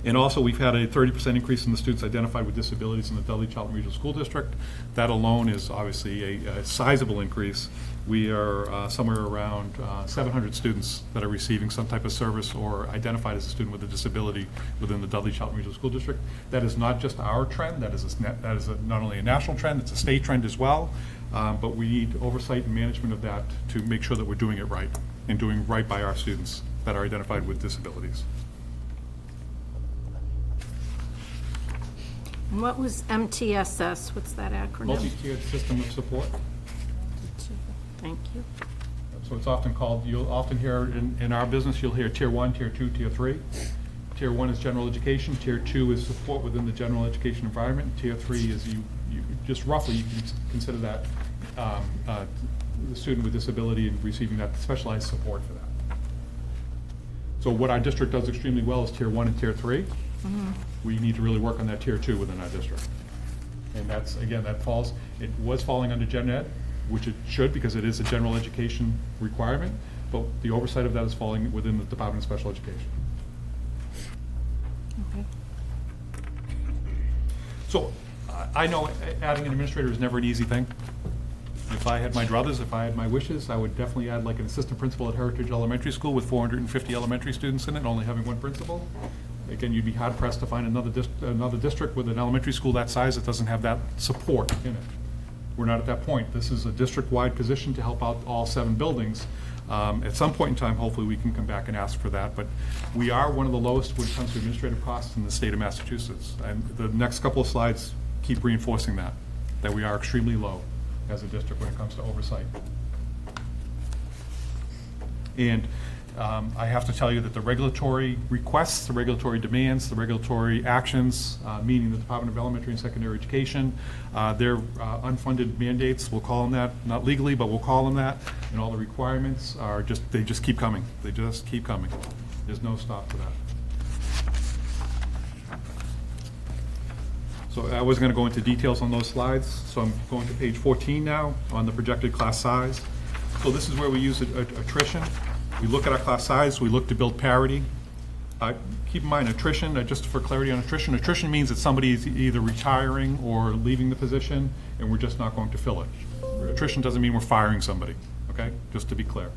And also, we've had a 30% increase in the students identified with disabilities in the Dudley Charlton Regional School District. That alone is obviously a sizable increase. We are somewhere around 700 students that are receiving some type of service or identified as a student with a disability within the Dudley Charlton Regional School District. That is not just our trend. That is not only a national trend, it's a state trend as well. But we need oversight and management of that to make sure that we're doing it right and doing right by our students that are identified with disabilities. And what was MTSS? What's that acronym? Multi-tiered System of Support. Thank you. So it's often called, you'll often hear in our business, you'll hear Tier 1, Tier 2, Tier 3. Tier 1 is general education, Tier 2 is support within the general education environment, Tier 3 is you just roughly, you can consider that the student with disability and receiving that specialized support for that. So what our district does extremely well is Tier 1 and Tier 3. Mm-hmm. We need to really work on that Tier 2 within our district. And that's, again, it was falling under gen ed, which it should because it is a general education requirement, but the oversight of that is falling within the Department of Special Education. Okay. So I know adding an administrator is never an easy thing. If I had my druthers, if I had my wishes, I would definitely add like an assistant principal at Heritage Elementary School with 450 elementary students in it, only having 1 principal. Again, you'd be hard pressed to find another district with an elementary school that size that doesn't have that support in it. We're not at that point. This is a district-wide position to help out all 7 buildings. At some point in time, hopefully, we can come back and ask for that. But we are one of the lowest when it comes to administrative costs in the state of Massachusetts. And the next couple of slides keep reinforcing that we are extremely low as a district when it comes to oversight. And I have to tell you that the regulatory requests, the regulatory demands, the regulatory actions, meaning the Department of Elementary and Secondary Education, their unfunded mandates, we'll call them that, not legally, but we'll call them that, and all the requirements are they just keep coming. They just keep coming. There's no stop to that. So I was going to go into details on those slides, so I'm going to page 14 now on the projected class size. So this is where we use attrition. We look at our class size, we look to build parity. Keep in mind, attrition, just for clarity on attrition means that somebody is either retiring or leaving the position, and we're just not going to fill it. Attrition doesn't mean we're firing somebody, okay? Just to be clear.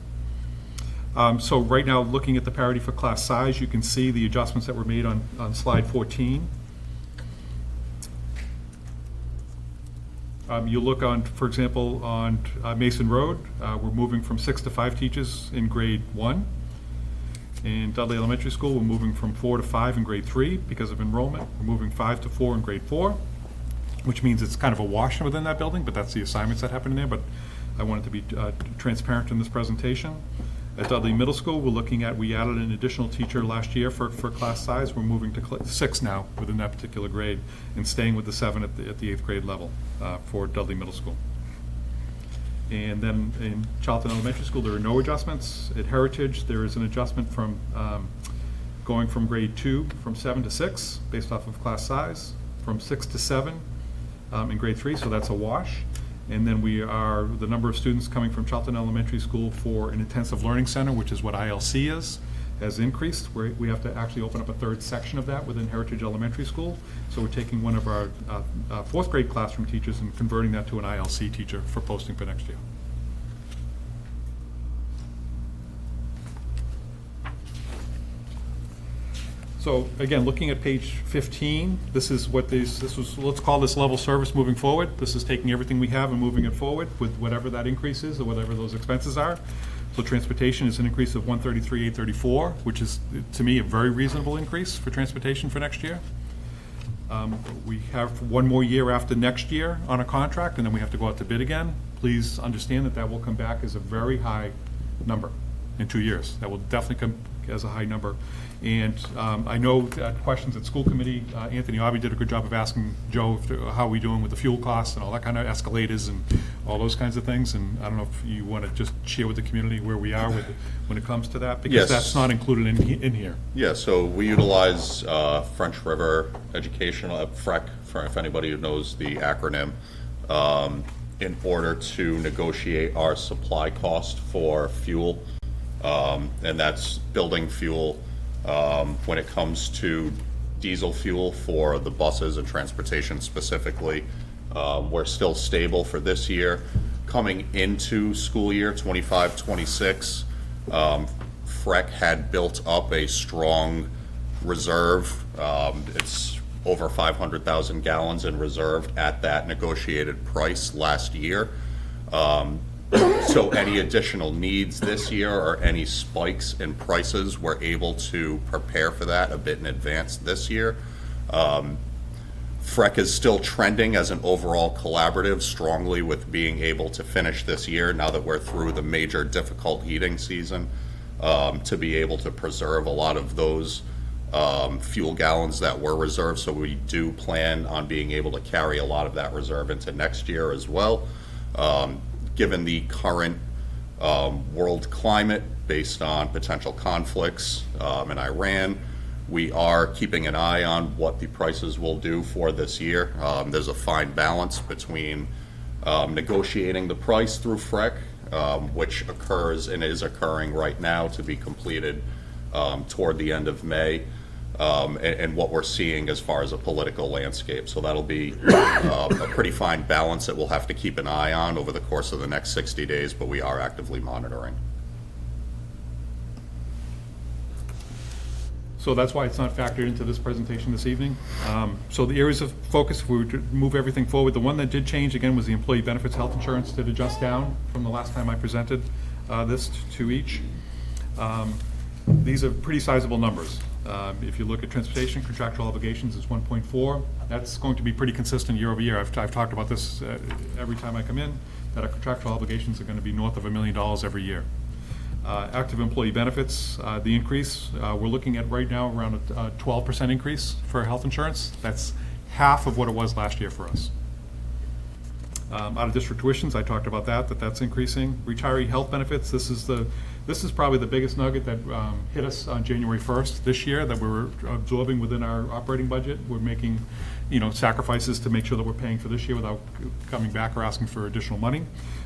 So right now, looking at the parity for class size, you can see the adjustments that were made on slide 14. You look on, for example, on Mason Road, we're moving from 6 to 5 teachers in grade 1. In Dudley Elementary School, we're moving from 4 to 5 in grade 3 because of enrollment. We're moving 5 to 4 in grade 4, which means it's kind of a wash within that building, but that's the assignments that happen in there. But I wanted to be transparent in this presentation. At Dudley Middle School, we added an additional teacher last year for class size. We're moving to 6 now within that particular grade and staying with the 7 at the 8th grade level for Dudley Middle School. And then in Charlton Elementary School, there are no adjustments. At Heritage, there is an adjustment from going from grade 2 from 7 to 6 based off of class size, from 6 to 7 in grade 3, so that's a wash. And then the number of students coming from Charlton Elementary School for an intensive learning center, which is what ILC is has increased. We have to actually open up a third section of that within Heritage Elementary School. So we're taking one of our fourth grade classroom teachers and converting that to an ILC teacher for posting for next year. So again, looking at page 15, this is what this was, let's call this level service moving forward. This is taking everything we have and moving it forward with whatever that increase is or whatever those expenses are. So transportation is an increase of 133,834, which is, to me, a very reasonable increase for transportation for next year. We have one more year after next year on a contract, and then we have to go out to bid again. Please understand that that will come back as a very high number in 2 years. That will definitely come as a high number. And I know questions at school committee, Anthony Obby did a good job of asking Joe how we doing with the fuel costs and all that kind of escalators and all those kinds of things. And I don't know if you want to just share with the community where we are with when it comes to that, because Yes. that's not included in here. Yeah, so we utilize French River Educational, FREC, if anybody who knows the acronym, in order to negotiate our supply cost for fuel. And that's building fuel. When it comes to diesel fuel for the buses and transportation specifically, we're still stable for this year. Coming into school year 25-26, FREC had built up a strong reserve. It's over 500,000 gallons in reserve at that negotiated price last year. So any additional needs this year or any spikes in prices, we're able to prepare for that a bit in advance this year. FREC is still trending as an overall collaborative strongly with being able to finish this year now that we're through the major difficult heating season, to be able to preserve a lot of those fuel gallons that were reserved. So we do plan on being able to carry a lot of that reserve into next year as well. Given the current world climate based on potential conflicts in Iran, we are keeping an eye on what the prices will do for this year. There's a fine balance between negotiating the price through FREC, which occurs and is occurring right now to be completed toward the end of May, and what we're seeing as far as a political landscape. So that'll be a pretty fine balance that we'll have to keep an eye on over the course of the next 60 days, but we are actively monitoring. So that's why it's not factored into this presentation this evening. So the areas of focus, if we were to move everything forward, the one that did change again was the employee benefits health insurance did adjust down from the last time I presented this to each. These are pretty sizable numbers. If you look at transportation, contractual obligations is 1.4. That's going to be pretty consistent year over year. I've talked about this every time I come in, that our contractual obligations are going to be north of $1 million every year. Active employee benefits, the increase, we're looking at right now around a 12% increase for health insurance. That's half of what it was last year for us. Out-of-district tuitions, I talked about that's increasing. Retiree health benefits, this is probably the biggest nugget that hit us on January 1st this year that we're absorbing within our operating budget. We're making, sacrifices to make sure that we're paying for this year without coming back or asking for additional money.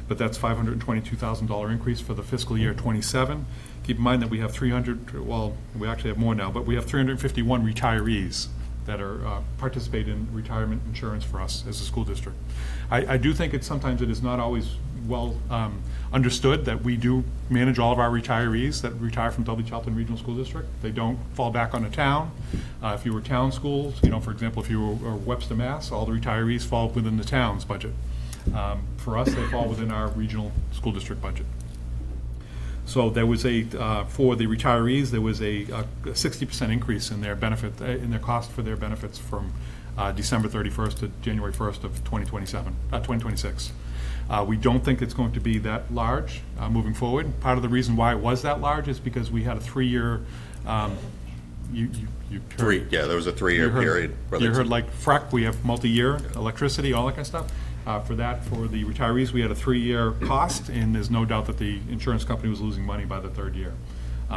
But that's $522,000 increase for the fiscal year 27. Keep in mind that we have we actually have more now, but we have 351 retirees that are participate in retirement insurance for us as a school district. I do think sometimes it is not always well understood that we do manage all of our retirees that retire from Dudley Charlton Regional School District. They don't fall back on the town. If you were town schools, for example, if you were Webster, Mass, all the retirees fall within the town's budget. For us, they fall within our regional school district budget. So there was for the retirees, there was a 60% increase in their benefit, in their cost for their benefits from December 31st to January 1st of 2026. We don't think it's going to be that large moving forward. Part of the reason why it was that large is because we had a 3-year, there was a 3-year period. You heard like FREC, we have multi-year electricity, all that kind of stuff. For the retirees, we had a 3-year cost, and there's no doubt that the insurance company was losing money by the 3rd year.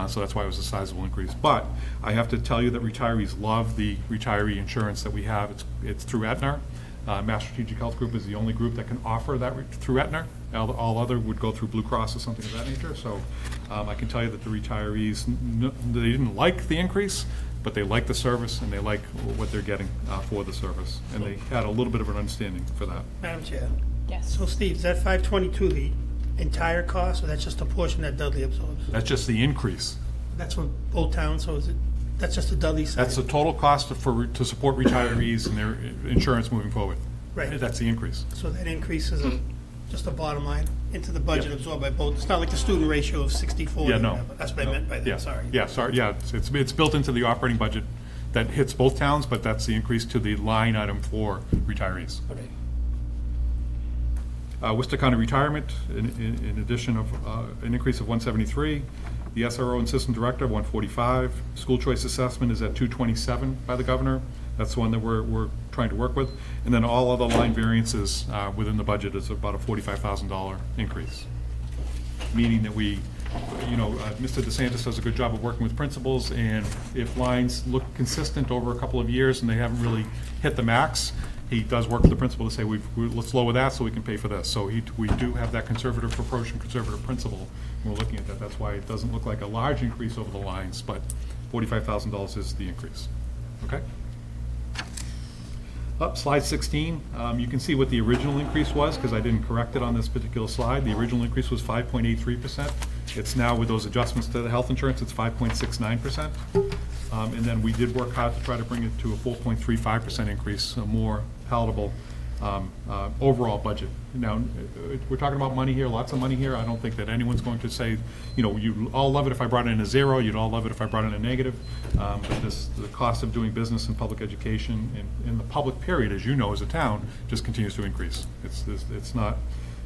So that's why it was a sizable increase. But I have to tell you that retirees love the retiree insurance that we have. It's through Aetna. Mass Strategic Health Group is the only group that can offer that through Aetna. All other would go through Blue Cross or something of that nature. So I can tell you that the retirees, they didn't like the increase, but they like the service and they like what they're getting for the service. And they had a little bit of an understanding for that. Madam Chair. Yes. So Steve, is that 522 the entire cost, or that's just a portion that Dudley absorbs? That's just the increase. That's for both towns, so is it, that's just the Dudley side? That's the total cost to support retirees and their insurance moving forward. Right. That's the increase. So that increase is just a bottom line into the budget absorbed by both. It's not like the student ratio of 60/40. Yeah, no. That's what I meant by that, Yeah. sorry. Yeah, sorry, yeah, it's built into the operating budget that hits both towns, but that's the increase to the line item for retirees. Okay. Worcester County Retirement, in addition of an increase of 173. The SRO and System Director, 145. School Choice Assessment is at 227 by the governor. That's the one that we're trying to work with. And then all other line variances within the budget is about a $45,000 increase. Meaning that we, Mr. DeSantis does a good job of working with principals, and if lines look consistent over a couple of years and they haven't really hit the max, he does work with the principal to say, let's lower that so we can pay for this. So we do have that conservative approach and conservative principle when we're looking at that. That's why it doesn't look like a large increase over the lines, but $45,000 is the increase. Okay? Up, slide 16, you can see what the original increase was, because I didn't correct it on this particular slide. The original increase was 5.83%. It's now, with those adjustments to the health insurance, it's 5.69%. And then we did work hard to try to bring it to a 4.35% increase, a more palatable overall budget. Now, we're talking about money here, lots of money here. I don't think that anyone's going to say, you'd all love it if I brought in a zero, you'd all love it if I brought in a negative. But the cost of doing business in public education in the public period, as you know, as a town, just continues to increase. It's not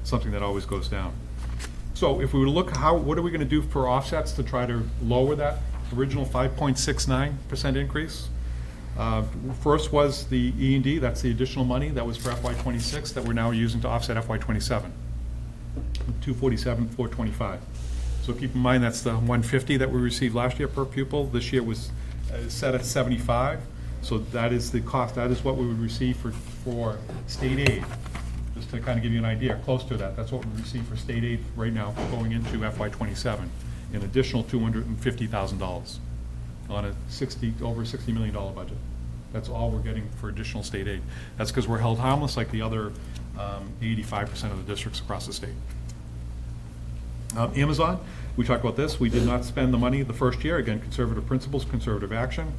something that always goes down. So if we were to look what are we going to do for offsets to try to lower that original 5.69% increase? First was the E&D, that's the additional money that was for FY26 that we're now using to offset FY27. 247, 425. So keep in mind that's the 150 that we received last year per pupil. This year was set at 75. So that is the cost, that is what we would receive for state aid. Just to kind of give you an idea, close to that. That's what we receive for state aid right now going into FY27, an additional $250,000 on a over $60 million budget. That's all we're getting for additional state aid. That's because we're held harmless like the other 85% of the districts across the state. Amazon, we talked about this. We did not spend the money the first year. Again, conservative principles, conservative action.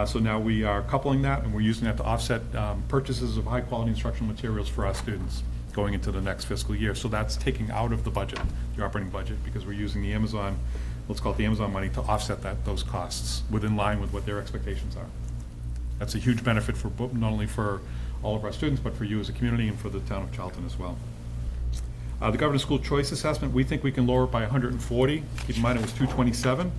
So now we are coupling that, and we're using that to offset purchases of high-quality instructional materials for our students going into the next fiscal year. So that's taking out of the budget, the operating budget, because we're using the Amazon, let's call it the Amazon money, to offset those costs within line with what their expectations are. That's a huge benefit for not only for all of our students, but for you as a community and for the town of Charlton as well. The Governor's School Choice Assessment, we think we can lower it by 140. Keep in mind it was 227.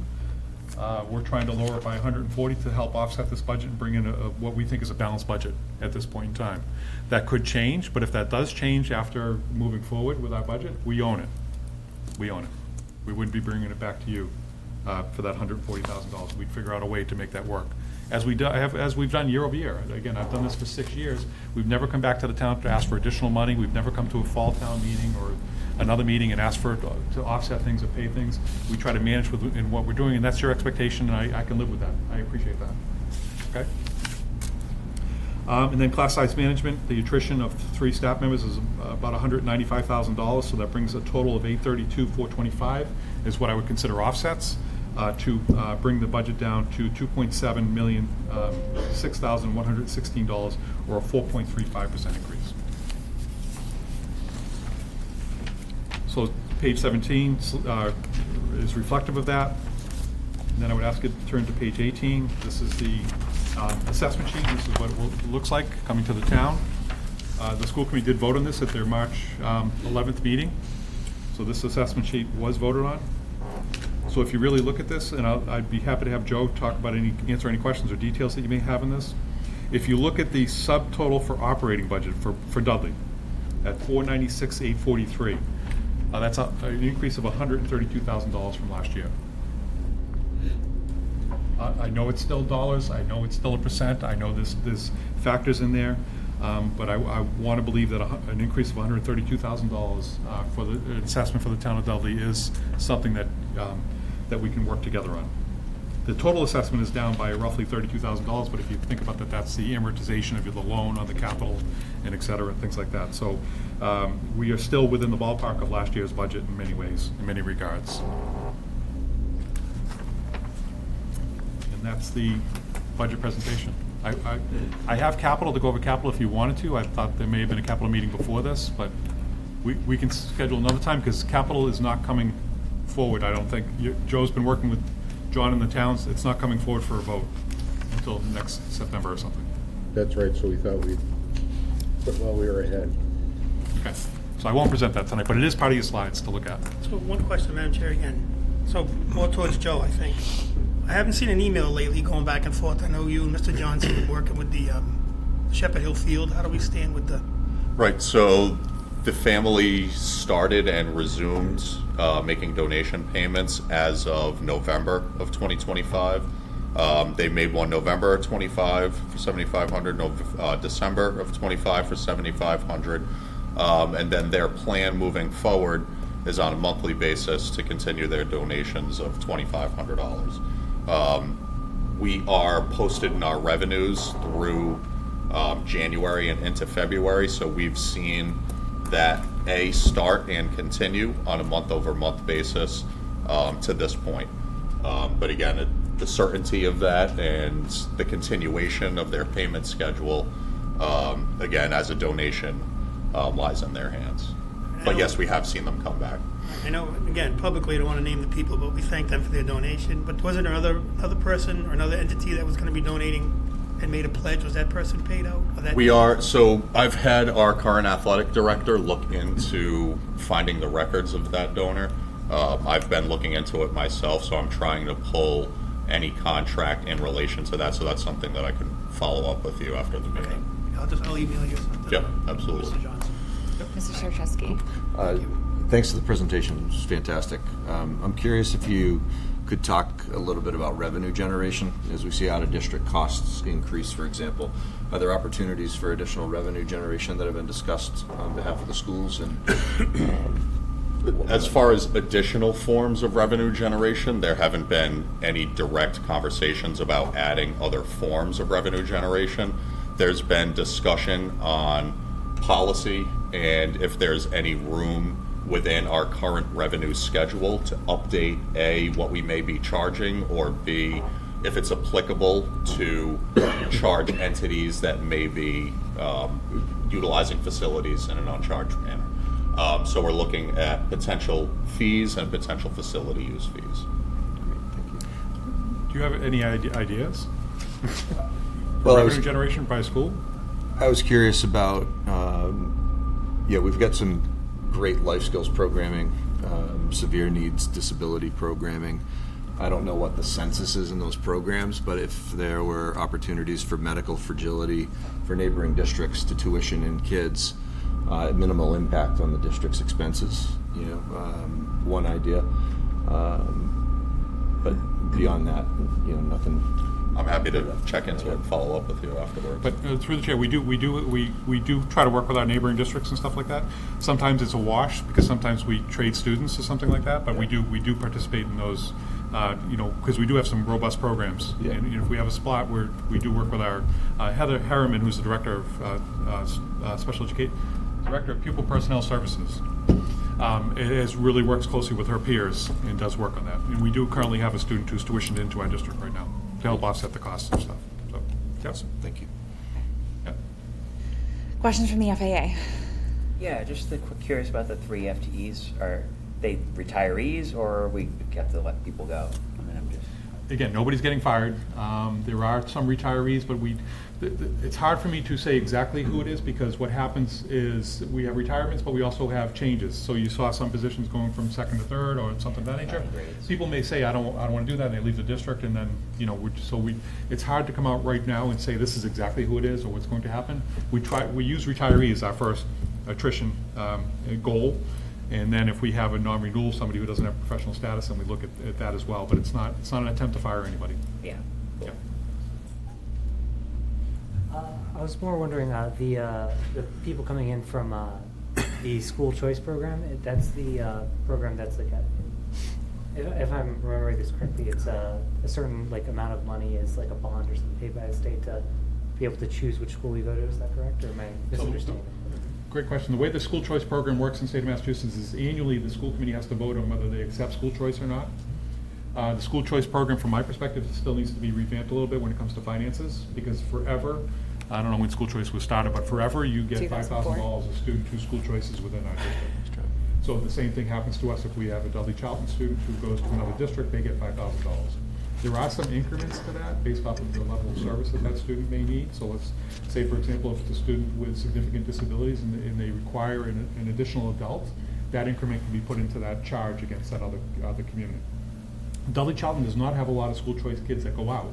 We're trying to lower it by 140 to help offset this budget and bring in what we think is a balanced budget at this point in time. That could change, but if that does change after moving forward with our budget, we own it. We own it. We wouldn't be bringing it back to you for that $140,000. We'd figure out a way to make that work. As we've done year over year. Again, I've done this for 6 years. We've never come back to the town to ask for additional money. We've never come to a fall town meeting or another meeting and ask to offset things or pay things. We try to manage in what we're doing, and that's your expectation, and I can live with that. I appreciate that. Okay? And then class size management, the attrition of 3 staff members is about $195,000, so that brings a total of $832,425 is what I would consider offsets. To bring the budget down to $2.7 million, $6,116, or a 4.35% increase. So page 17 is reflective of that. And then I would ask you to turn to page 18. This is the assessment sheet. This is what it looks like coming to the town. The school committee did vote on this at their March 11th meeting. So this assessment sheet was voted on. So if you really look at this, and I'd be happy to have Joe talk about answer any questions or details that you may have in this. If you look at the subtotal for operating budget for Dudley at $496,843, that's an increase of $132,000 from last year. I know it's still dollars. I know it's still a percent. I know there's factors in there. But I want to believe that an increase of $132,000 for the assessment for the town of Dudley is something that, that we can work together on. The total assessment is down by roughly $32,000, but if you think about that, that's the amortization of the loan on the capital and et cetera, things like that. So we are still within the ballpark of last year's budget in many ways, in many regards. And that's the budget presentation. I have capital to go over capital if you wanted to. I thought there may have been a capital meeting before this, but we can schedule another time because capital is not coming forward, I don't think. Joe's been working with John in the towns. It's not coming forward for a vote until next September or something. That's right, so we thought we were ahead. Okay, so I won't present that tonight, but it is part of your slides to look at. So one question, Madam Chair, again. So more towards Joe, I think. I haven't seen an email lately going back and forth. I know you and Mr. Johnson have been working with the Shepherd Hill Field. How do we stand with the... Right, so the family started and resumed making donation payments as of November of 2025. They made one November of 25 for $7,500, December of 25 for $7,500, and then their plan moving forward is on a monthly basis to continue their donations of $2,500. We are posted in our revenues through January and into February, so we've seen that start and continue on a month-over-month basis to this point. But again, the certainty of that and the continuation of their payment schedule, again, as a donation, lies in their hands. But yes, we have seen them come back. I know, again, publicly I don't want to name the people, but we thank them for their donation. But wasn't there another person or another entity that was going to be donating and made a pledge? Was that person paid out? So I've had our current athletic director look into finding the records of that donor. I've been looking into it myself, so I'm trying to pull any contract in relation to that. So that's something that I can follow up with you after the meeting. Okay. I'll email you something. Yeah, absolutely. Mr. Johnson. Mr. Cherchesky. Thanks for the presentation, it was fantastic. I'm curious if you could talk a little bit about revenue generation as we see out-of-district costs increase, for example. Are there opportunities for additional revenue generation that have been discussed on behalf of the schools? And as far as additional forms of revenue generation, there haven't been any direct conversations about adding other forms of revenue generation. There's been discussion on policy and if there's any room within our current revenue schedule to update what we may be charging, or B, if it's applicable to charge entities that may be utilizing facilities in an uncharged manner. So we're looking at potential fees and potential facility use fees. Do you have any ideas? Well, revenue generation by school? I was curious about, we've got some great life skills programming, severe needs disability programming. I don't know what the census is in those programs, but if there were opportunities for medical fragility for neighboring districts to tuition in kids, minimal impact on the district's expenses, one idea. But beyond that, nothing. I'm happy to check into it and follow up with you afterwards. But through the chair, we do try to work with our neighboring districts and stuff like that. Sometimes it's a wash because sometimes we trade students or something like that. But we do participate in those, because we do have some robust programs. Yeah. And if we have a spot where we do work with our Heather Harriman, who's the director of special education, director of pupil personnel services. It really works closely with her peers and does work on that. And we do currently have a student who's tuitioned into our district right now to help offset the costs and stuff. So, yes. Thank you. Yeah. Questions from the FAA? Yeah, just curious about the 3 FTEs. Are they retirees, or we have to let people go? Again, nobody's getting fired. There are some retirees, but it's hard for me to say exactly who it is, because what happens is we have retirements, but we also have changes. So you saw some positions going from second to third or something of that nature. People may say, I don't want to do that, and they leave the district, and then, it's hard to come out right now and say this is exactly who it is or what's going to happen. We use retirees as our first attrition goal. And then if we have a non-renewal, somebody who doesn't have professional status, then we look at that as well. But it's not an attempt to fire anybody. Yeah. Yeah. I was more wondering, the people coming in from the school choice program, that's the program that's like, if I'm remembering this correctly, it's a certain like amount of money is like a bond or something paid by the state to be able to choose which school you go to. Is that correct, or am I misunderstanding? Great question. The way the school choice program works in the state of Massachusetts is annually the school committee has to vote on whether they accept school choice or not. The school choice program, from my perspective, still needs to be revamped a little bit when it comes to finances, because forever, I don't know when school choice was started, but forever you get $5,000 a student to school choices within our district. So the same thing happens to us if we have a Dudley Charlton student who goes to another district, they get $5,000. There are some increments to that based off of the level of service that student may need. So let's say, for example, if it's a student with significant disabilities and they require an additional adult, that increment can be put into that charge against that other community. Dudley Charlton does not have a lot of school choice kids that go out.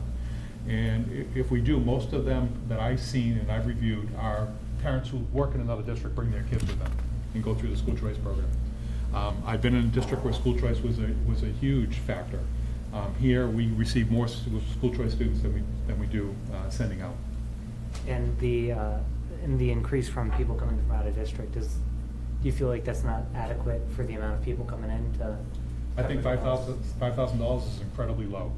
And if we do, most of them that I've seen and I've reviewed are parents who work in another district, bring their kids with them and go through the school choice program. I've been in a district where school choice was a huge factor. Here, we receive more school choice students than we do sending out. And the increase from people coming from out of district, do you feel like that's not adequate for the amount of people coming in to? I think $5,000 is incredibly low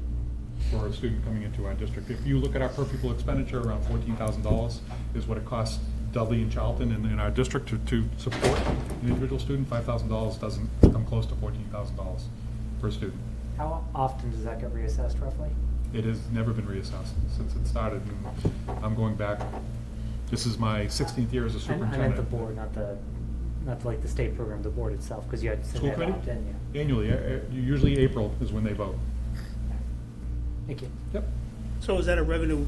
for a student coming into our district. If you look at our per pupil expenditure, around $14,000 is what it costs Dudley and Charlton in our district to support an individual student. $5,000 doesn't come close to $14,000 per student. How often does that get reassessed roughly? It has never been reassessed since it started. And I'm going back, this is my 16th year as a superintendent. I meant the board, not like the state program, the board itself, because you had to School committee? Annually, usually April is when they vote. Thank you. Yep. So is that a revenue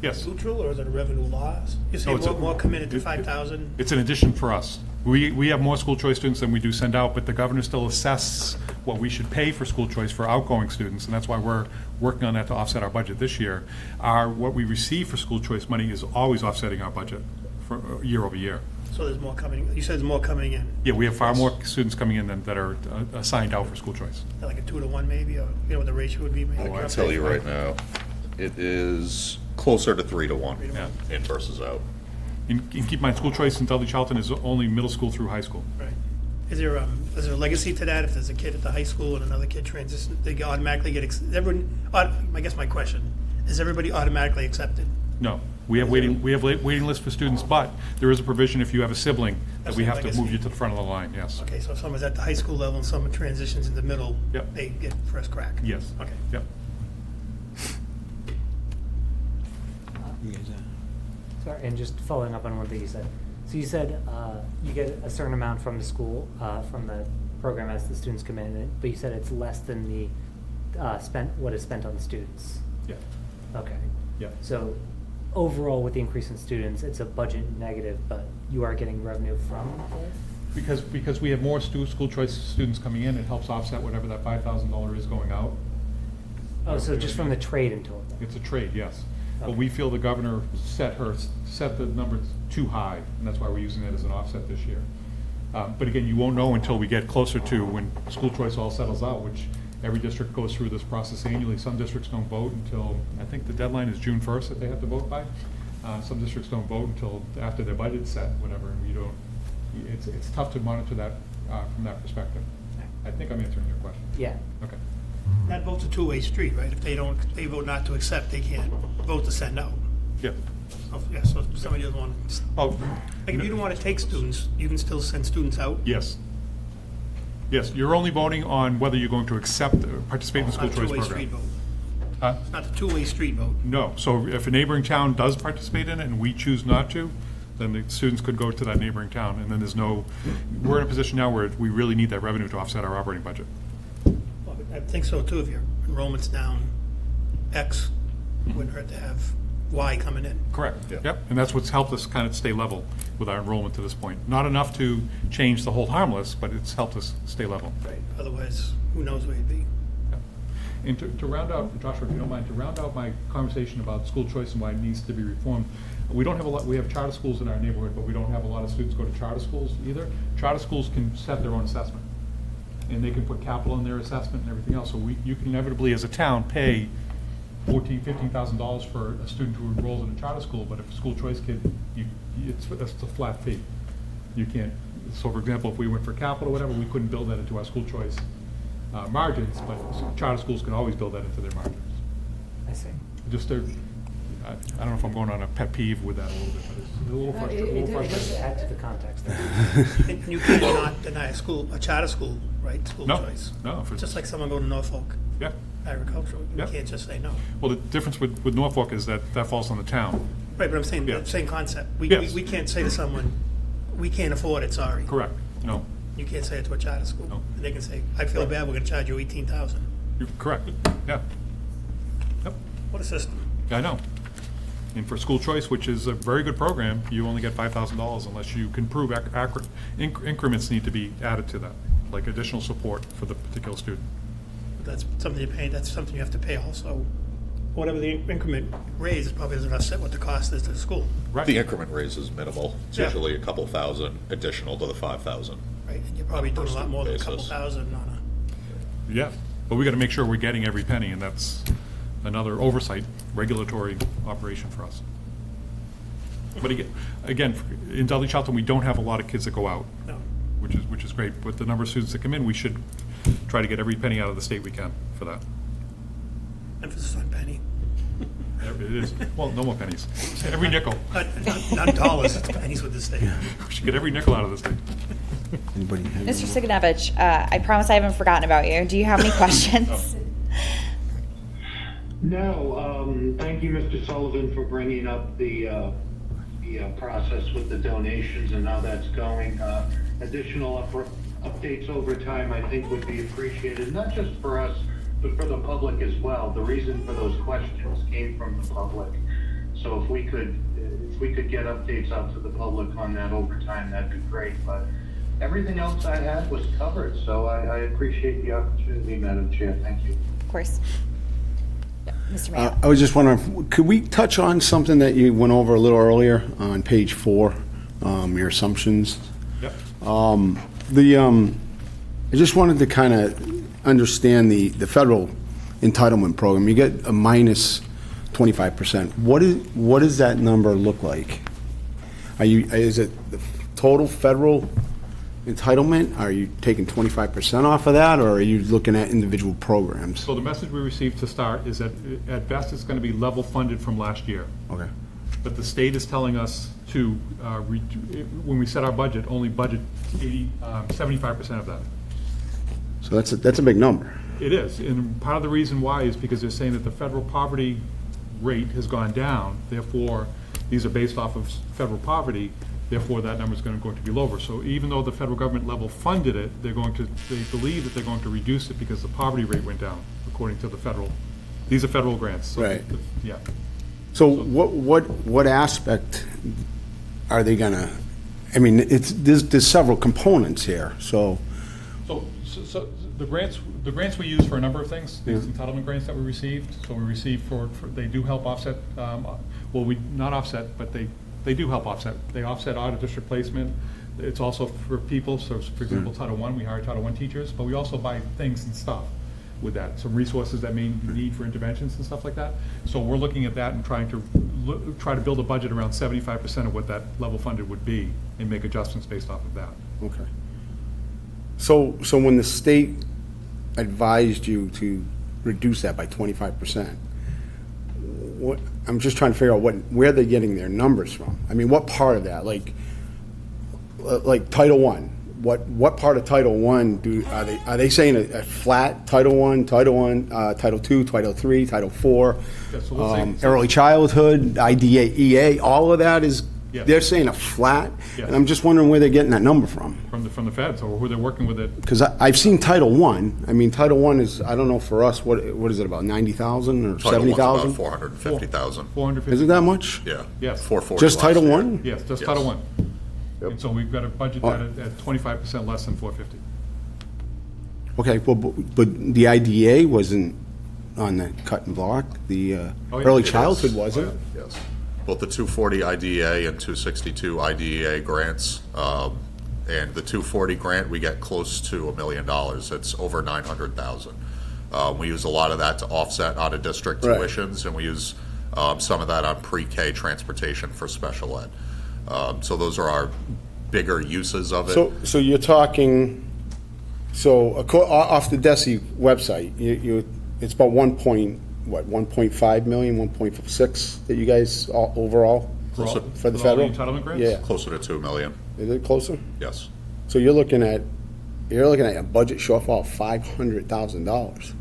neutral, or is it a revenue loss? You say more come in at the 5,000? It's an addition for us. We have more school choice students than we do send out, but the governor still assesses what we should pay for school choice for outgoing students, and that's why we're working on that to offset our budget this year. What we receive for school choice money is always offsetting our budget for year over year. So there's more coming, you said there's more coming in? Yeah, we have far more students coming in that are assigned out for school choice. Like a 2-to-1 maybe, or you know what the ratio would be? Maybe? I can tell you right now, it is closer to 3-to-1 in versus out. And keep in mind, school choice in Dudley Charlton is only middle school through high school. Right. Is there a legacy to that? If there's a kid at the high school and another kid transitions, they automatically get, I guess my question, is everybody automatically accepted? No. We have waiting lists for students, but there is a provision if you have a sibling that we have to move you to the front of the line, yes. Okay, so if someone's at the high school level and someone transitions in the middle, Yep. they get first crack? Yes. Okay. Yep. Sorry, and just following up on one thing you said. So you said you get a certain amount from the school, from the program as the students come in, but you said it's less than the what is spent on the students. Yeah. Okay. Yeah. So overall, with the increase in students, it's a budget negative, but you are getting revenue from it? Because we have more school choice students coming in, it helps offset whatever that $5,000 is going out. Oh, so just from the trade in total? It's a trade, yes. Okay. But we feel the governor set the number too high, and that's why we're using that as an offset this year. But again, you won't know until we get closer to when school choice all settles out, which every district goes through this process annually. Some districts don't vote until, I think the deadline is June 1st that they have to vote by. Some districts don't vote until after their budget's set, whatever, and we don't, it's tough to monitor that from that perspective. I think I'm answering your question. Yeah. Okay. That vote's a two-way street, right? If they vote not to accept, they can't vote to send out. Yeah. Oh, yeah, so if somebody doesn't want to, like if you don't want to take students, you can still send students out? Yes. Yes, you're only voting on whether you're going to accept, participate in the school choice program. Not a two-way street vote. Huh? It's not a two-way street vote. No, so if a neighboring town does participate in it and we choose not to, then the students could go to that neighboring town, and then we're in a position now where we really need that revenue to offset our operating budget. Well, I think so too. If your enrollment's down X, it wouldn't hurt to have Y coming in. Correct. Yep, and that's what's helped us kind of stay level with our enrollment to this point. Not enough to change the whole harmless, but it's helped us stay level. Right. Otherwise, who knows where you'd be. And to round out, Joshua, if you don't mind, to round out my conversation about school choice and why it needs to be reformed, we don't have a lot, we have charter schools in our neighborhood, but we don't have a lot of students go to charter schools either. Charter schools can set their own assessment, and they can put capital in their assessment and everything else. So you can inevitably, as a town, pay $15,000 for a student who enrolls in a charter school, but if a school choice kid, that's a flat fee. You can't, so for example, if we went for capital or whatever, we couldn't build that into our school choice margins, but charter schools can always build that into their margins. I see. Just I don't know if I'm going on a pet peeve with that a little bit, but it's a little It frustrating. does add to the context. And you cannot deny a charter school, right, school No, choice. no, if it's- Just like someone going to Norfolk Yeah. Agricultural, you Yeah. can't just say no. Well, the difference with Norfolk is that falls on the town. Right, but I'm saying, Yeah. same concept. Yes. We can't say to someone, we can't afford it, sorry. Correct. No, You can't say it to a charter school. And they can say, I feel bad, we're gonna charge you 18,000. you're correct. Yeah. Yep. What a system. I know. And for school choice, which is a very good program, you only get $5,000 unless you can prove accurate increments need to be added to that, like additional support for the particular student. But that's something you pay, that's something you have to pay also. Whatever the increment raise probably doesn't offset what the cost is to the school. Right. The increment raise is minimal. It's Yeah. usually a couple thousand additional to the 5,000. Right, and you're probably doing a lot more than a couple Basis. thousand on a. Yeah, but we got to make sure we're getting every penny, and that's another oversight, regulatory operation for us. But again, in Dudley Charlton, we don't have a lot of kids that go out, No. which is great. With the number of students that come in, we should try to get every penny out of the state we can for that. Emphasis on penny. It is, well, no more pennies. Every nickel. Not dollars, it's pennies with the state. We should get every nickel out of the state. Anybody have Mr. Siganevich, I promise I haven't forgotten about you. Do you have any questions? No, thank you, Mr. Sullivan, for bringing up the process with the donations and how that's going. Additional updates over time, I think, would be appreciated, not just for us, but for the public as well. The reason for those questions came from the public. So if we could get updates out to the public on that over time, that'd be great. But everything else I had was covered, so I appreciate the opportunity, Madam Chair. Thank you. Of course. Mr. Mayo. I was just wondering, could we touch on something that you went over a little earlier on page 4, your assumptions? Yep. I just wanted to kind of understand the federal entitlement program. You get a minus 25%. What does that number look like? Is it the total federal entitlement? Are you taking 25% off of that, or are you looking at individual programs? So the message we received to start is that at best it's going to be level funded from last year. Okay. But the state is telling us to, when we set our budget, only budget 75% of that. So that's a big number. It is, and part of the reason why is because they're saying that the federal poverty rate has gone down, therefore, these are based off of federal poverty, therefore that number is going to be lower. So even though the federal government level funded it, they believe that they're going to reduce it because the poverty rate went down, according to the federal, these are federal grants. So Right. Yeah. So what aspect are they gonna, I mean, there's several components here, so. So the grants we use for a number of things, these entitlement grants that we received, so we received they do help offset, not offset, but they do help offset. They offset out-of-district placement. It's also for people, so for example, Title I, we hire Title I teachers, but we also buy things and stuff with that, some resources that may need for interventions and stuff like that. So we're looking at that and trying to build a budget around 75% of what that level funded would be and make adjustments based off of that. Okay. So when the state advised you to reduce that by 25%, I'm just trying to figure out where they're getting their numbers from. I mean, what part of that, like Title I? What part of Title I are they saying a flat Title I, Title II, Title III, Title IV, Yeah, so let's say- early childhood, IDA, EA, all of that is, Yes. they're saying a flat? Yes. And I'm just wondering where they're getting that number from. From the feds, or who they're working with it. Because I've seen Title I. I mean, Title I is, I don't know for us, what is it, about 90,000 or Title I's 70,000? about 450,000. 450. Is it that much? Yeah. Yes. 440 Just last Title year. I? Yes, just Title I. And so we've got a budget that at 25% less than 450. Okay, well, but the IDA wasn't on the cut and block. The Oh, yeah. early It is. childhood wasn't. Yes. Both the 240 IDEA and 262 IDEA grants, and the 240 grant, we get close to $1 million. It's over 900,000. We use a lot of that to offset out-of-district Right. tuitions, and we use some of that on pre-K transportation for special ed. So those are our bigger uses of it. So you're talking, off the DESI website, it's about 1.5 million, 1.6 that you guys overall for the With all the federal? entitlement grants? Yeah. Closer to 2 million, Is it closer? yes. So you're looking at a budget shortfall of $500,000.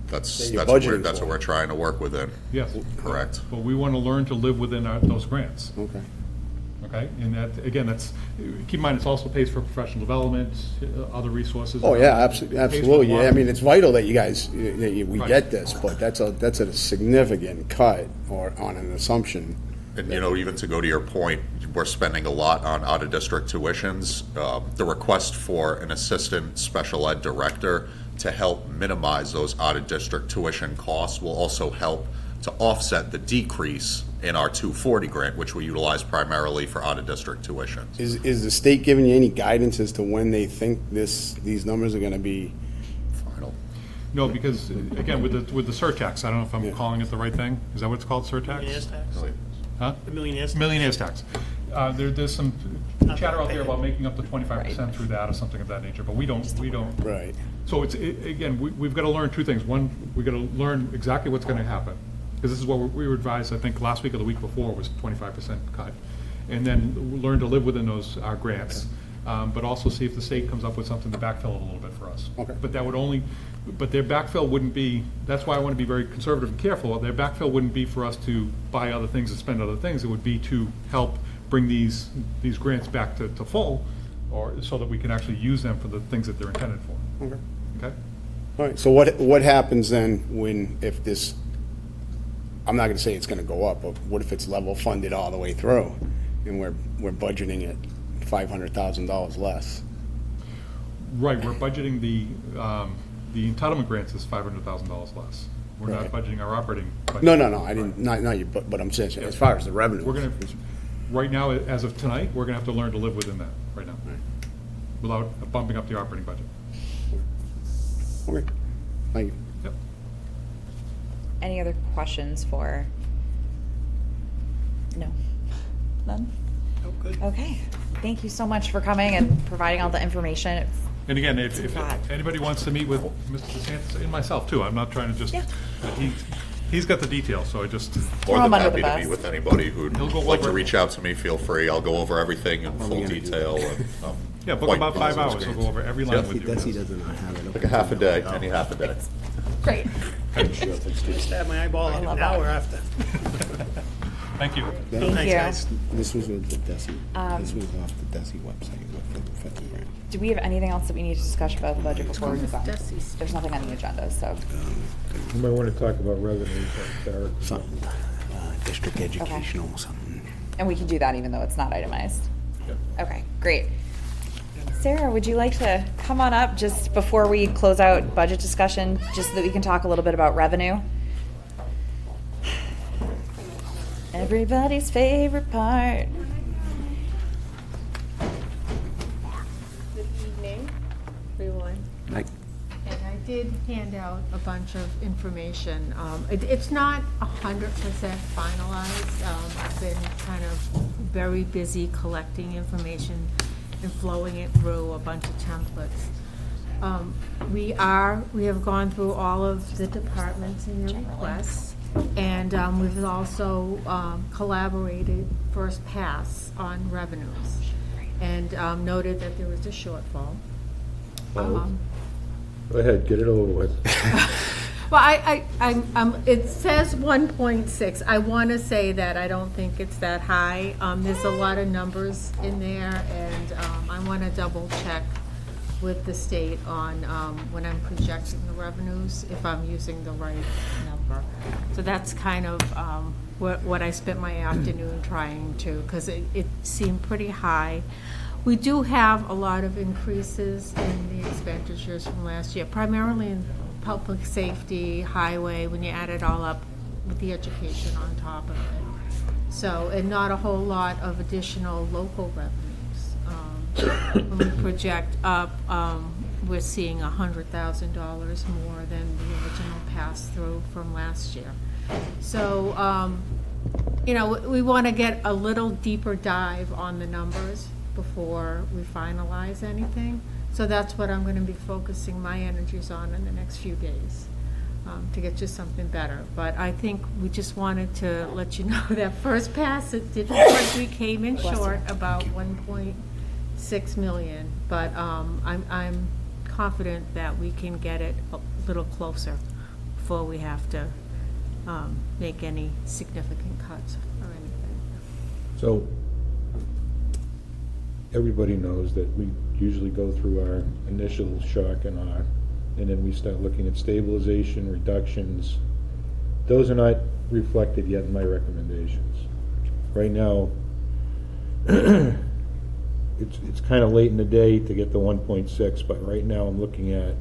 That's That you're what budgeting that's for. what we're trying to work within. Yes. Correct. But we want to learn to live within those grants. Okay. Okay, and that, again, keep in mind, it also pays for professional development, other resources. Oh, yeah, Pays for absolutely. a lot Yeah, I of- mean, it's vital that you guys, we Right. get this, but that's a significant cut or on an assumption. And, even to go to your point, we're spending a lot on out-of-district tuitions. The request for an assistant special ed director to help minimize those out-of-district tuition costs will also help to offset the decrease in our 240 grant, which we utilize primarily for out-of-district tuitions. Is the state giving you any guidance as to when they think these numbers are gonna be? Final. No, because, again, with the surtax, I don't know if I'm calling it the right thing. Is that what it's called, surtax? Millionaire's tax. Huh? The millionaire's tax. Millionaire's tax. There's some chatter out there about making up to 25% through that or something of that nature, but we don't. Right. So again, we've got to learn two things. One, we've got to learn exactly what's going to happen. Because this is what we were advised, I think, last week or the week before was 25% cut. And then learn to live within our grants. But also see if the state comes up with something to backfill it a little bit for us. Okay. But their backfill wouldn't be, that's why I want to be very conservative and careful. Their backfill wouldn't be for us to buy other things and spend other things. It would be to help bring these grants back to full, or so that we can actually use them for the things that they're intended for. Okay. Okay? All right, so what happens then if this, I'm not gonna say it's gonna go up, but what if it's level funded all the way through and we're budgeting at $500,000 less? Right, we're budgeting the entitlement grants is $500,000 less. We're not budgeting our operating budget. No, I didn't, not you, but I'm saying, as far as the revenue. We're gonna, right now, as of tonight, we're gonna have to learn to live within that, right now, without bumping up the operating budget. Okay, thank you. Yep. Any other questions for? No? None? good. Okay. Thank you so much for coming and providing all the information. It's And again, if lot. anybody wants to meet with Mr. DeSantis and myself too, I'm not trying to just, Yeah. he's got the details, so I just. More Throw than 'em under happy the to meet bus. with anybody who'd He'll go like to over- reach out to me, feel free. I'll go over everything in full detail. Yeah, book about 5 hours, we'll go over every line with you. doesn't have it. Like a half a day, any half a day. great. Stab my eyeball I an love hour that. after. Thank you. Thank Thanks, you. guys. This was with the DESI, this was off the DESI website, with the federal grant. Do we have anything else that we need to discuss about the budget before we move on? Desi's. There's nothing on the agenda, so. You might want to talk about revenues, Sarah. Something, district educational, something. And we can do that even though it's not itemized? Okay, great. Sarah, would you like to come on up just before we close out budget discussion, just so that we can talk a little bit about revenue? Everybody's favorite part. Good evening, everyone. Like, And I did hand out a bunch of information. It's not 100% finalized. I've been kind of very busy collecting information and flowing it through a bunch of templates. We have gone through all of the departments in your requests, and we've also collaborated first pass on revenues, and noted that there was a shortfall. Go ahead, get it over with. Well, it says 1.6. I want to say that I don't think it's that high. There's a lot of numbers in there, and I want to double check with the state on when I'm projecting the revenues, if I'm using the right number. So that's kind of what I spent my afternoon trying to, because it seemed pretty high. We do have a lot of increases in the expenditures from last year, primarily in public safety, highway, when you add it all up with the education on top of it. So, and not a whole lot of additional local revenues. When we project up we're seeing $100,000 more than the original pass-through from last year. So, you know, we want to get a little deeper dive on the numbers before we finalize anything. So that's what I'm going to be focusing my energies on in the next few days, to get you something better. But I think we just wanted to let you know that first pass, it did look like we came in short about 1.6 million. But I'm confident that we can get it a little closer before we have to make any significant cuts or anything. So, everybody knows that we usually go through our initial shock and awe, and then we start looking at stabilization, reductions. Those are not reflected yet in my recommendations. Right now, it's kind of late in the day to get the 1.6, but right now I'm looking at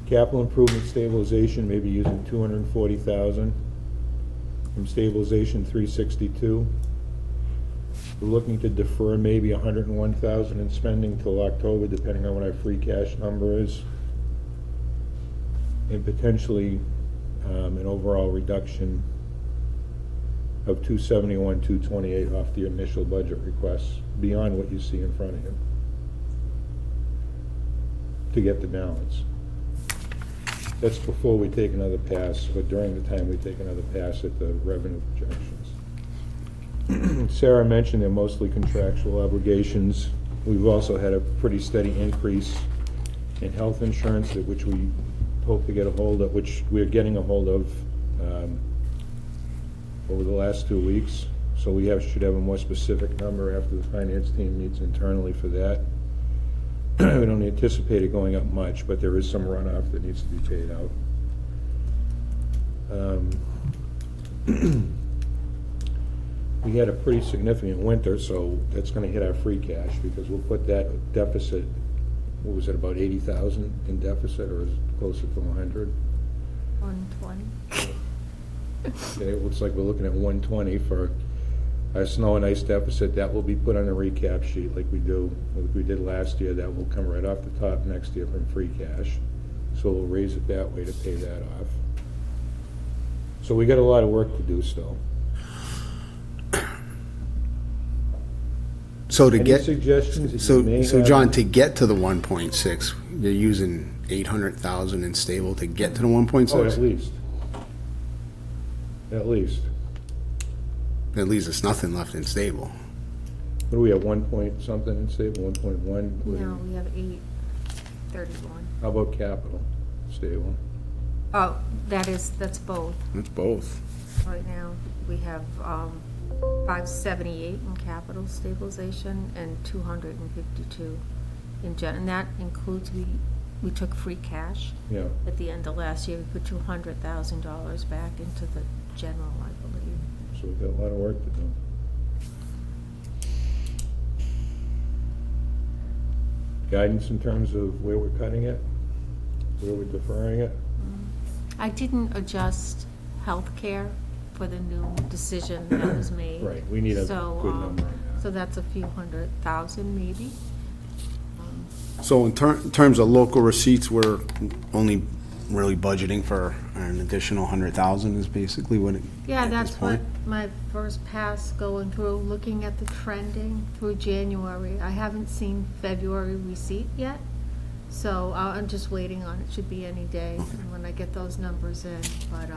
capital improvement stabilization, maybe using 240,000. From stabilization, 362. We're looking to defer maybe 101,000 in spending till October, depending on what our free cash number is. And potentially an overall reduction of 271, 228 off the initial budget requests, beyond what you see in front of you, to get the balance. That's before we take another pass, or during the time we take another pass at the revenue projections. Sarah mentioned they're mostly contractual obligations. We've also had a pretty steady increase in health insurance, which we hope to get a hold of, which we're getting a hold of over the last 2 weeks. So we should have a more specific number after the finance team meets internally for that. We don't anticipate it going up much, but there is some runoff that needs to be paid out. We had a pretty significant winter, so that's going to hit our free cash, because we'll put that deficit, what was it, about 80,000 in deficit, or is it closer to 100? 120. Okay, it looks like we're looking at 120 for our snow and ice deficit. That will be put on a recap sheet like we did last year. That will come right off the top next year from free cash. So we'll raise it that way to pay that off. So we got a lot of work to do still. So to Any get, suggestions that you may so have? John, to get to the 1.6, you're using 800,000 in stable to get to the 1.6? Oh, at least. At least. That leaves us nothing left in stable. What do we have, 1 point something in stable, 1.1? No, we have 831. How about capital, stable? Oh, that's both. That's both. Right now, we have 578 in capital stabilization and 252 in gen, and that includes, we took free cash. Yeah. At the end of last year, we put $200,000 back into the general, I believe. So we've got a lot of work to do. Guidance in terms of where we're cutting it, where we're deferring it? I didn't adjust healthcare for the new decision that was made. Right, we need a So, good number on that. So that's a few 100,000 maybe. So in terms of local receipts, we're only really budgeting for an additional 100,000 is basically what it, Yeah, at that's this what point? my first pass going through, looking at the trending through January. I haven't seen February receipt yet, so I'm just waiting on it. Should be any day when I get those numbers in. But,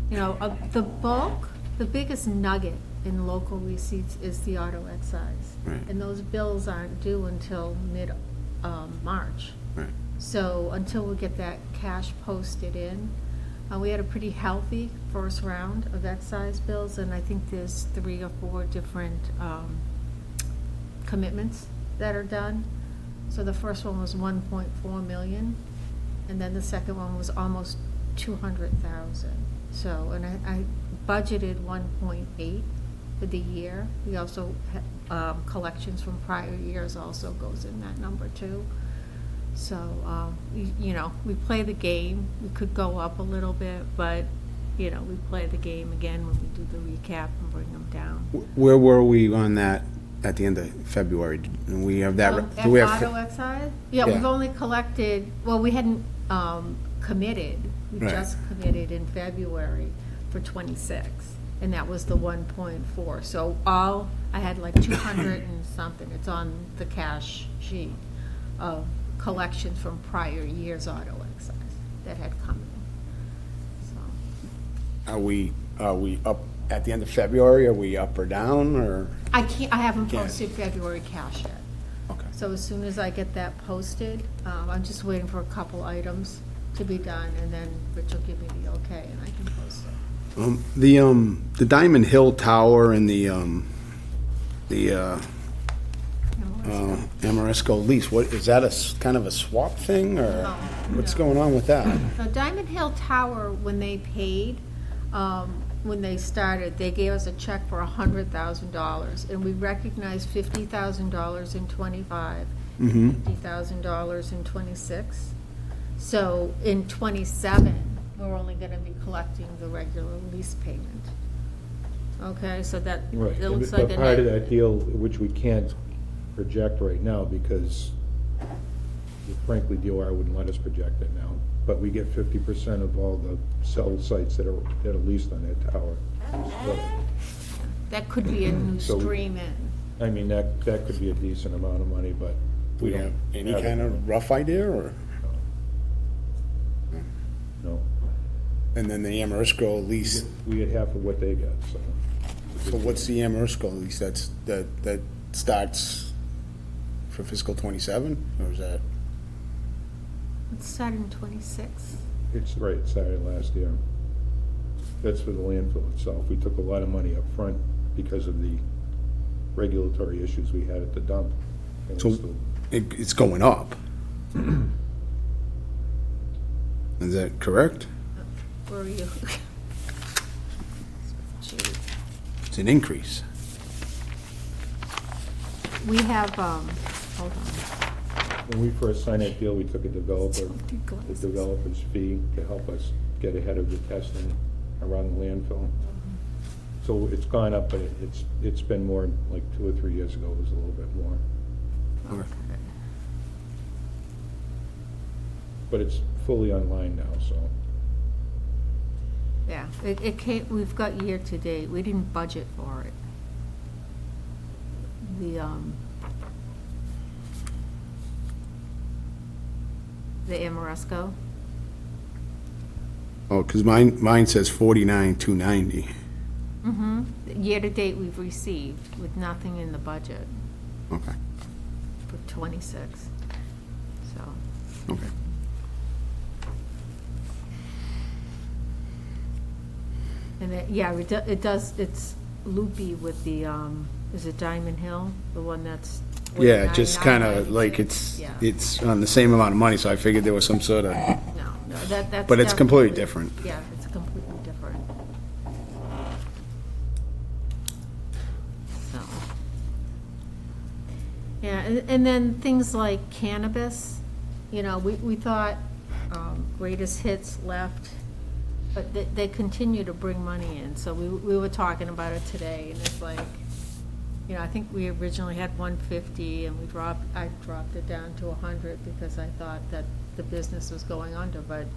you know, the bulk, the biggest nugget in local receipts is the auto excise. Right. And those bills aren't due until mid-March. Right. So until we get that cash posted in, we had a pretty healthy first round of excise bills, and I think there's 3 or 4 different commitments that are done. So the first one was 1.4 million, and then the second one was almost 200,000. So, and I budgeted 1.8 for the year. We also, collections from prior years also goes in that number too. So, you know, we play the game. We could go up a little bit, but, you know, we play the game again when we do the recap and bring them down. Where were we on that at the end of February? And we have that, At do we have? auto excise? Yeah, Yeah. we've only collected, well, we hadn't committed. We Right. just committed in February for 26, and that was the 1.4. So I had like 200 and something, it's on the cash sheet, of collections from prior years' auto excise that had come in. So Are we up at the end of February? Are we up or down, or? I haven't Can't. posted February cash yet. Okay. So as soon as I get that posted, I'm just waiting for a couple items to be done, and then Rich will give me the okay, and I can post it. The Diamond Hill Tower and the Amoresco lease, what, is that kind of a swap thing, or No, what's no. going on with that? Now, Diamond Hill Tower, when they paid, when they started, they gave us a check for $100,000, and we recognized $50,000 in '25, Mhm. $50,000 in '26. So in '27, we're only gonna be collecting the regular lease payment. Okay, so that, Right, it looks but like a part of net. that deal, which we can't project right now, because frankly, DOR wouldn't let us project it now, but we get 50% of all the cell sites that are leased on that tower. So, That could be a new So- stream in. I mean, that could be a decent amount of money, but Do we have any it. kind of rough idea, or? No. And then the Amoresco lease, We get half of what they get, so. so what's the Amoresco lease, that starts for fiscal '27, or is that? It started in '26. It's right, it started last year. That's for the landfill itself. We took a lot of money up front because of the regulatory issues we had at the dump. And So it's still- it's going up? Is that correct? Where are you? Gee. It's an increase. We have, hold on. When we first signed that deal, we took the developer's fee to help us get ahead of the testing around the landfill. So it's gone up, but it's been more, like 2 or 3 years ago, it was a little bit more. Okay. But it's fully online now, so. Yeah, it came, we've got year to date, we didn't budget for it. The Amoresco, Oh, because mine says 49,290. year to date we've received with nothing in the budget Okay, for '26, so. okay. And it does, it's loopy with the, is it Diamond Hill, the one that's? Yeah, just kind of 49,996? like it's, Yeah. it's on the same amount of money, so I figured there was some sort of, No, that's. but it's completely definitely- different. Yeah, it's completely different. So. Yeah, and then things like cannabis, we thought Greatest Hits left, but they continue to bring money in, so we were talking about it today, and it's like, I think we originally had 150, and I dropped it down to 100 because I thought that the business was going under, but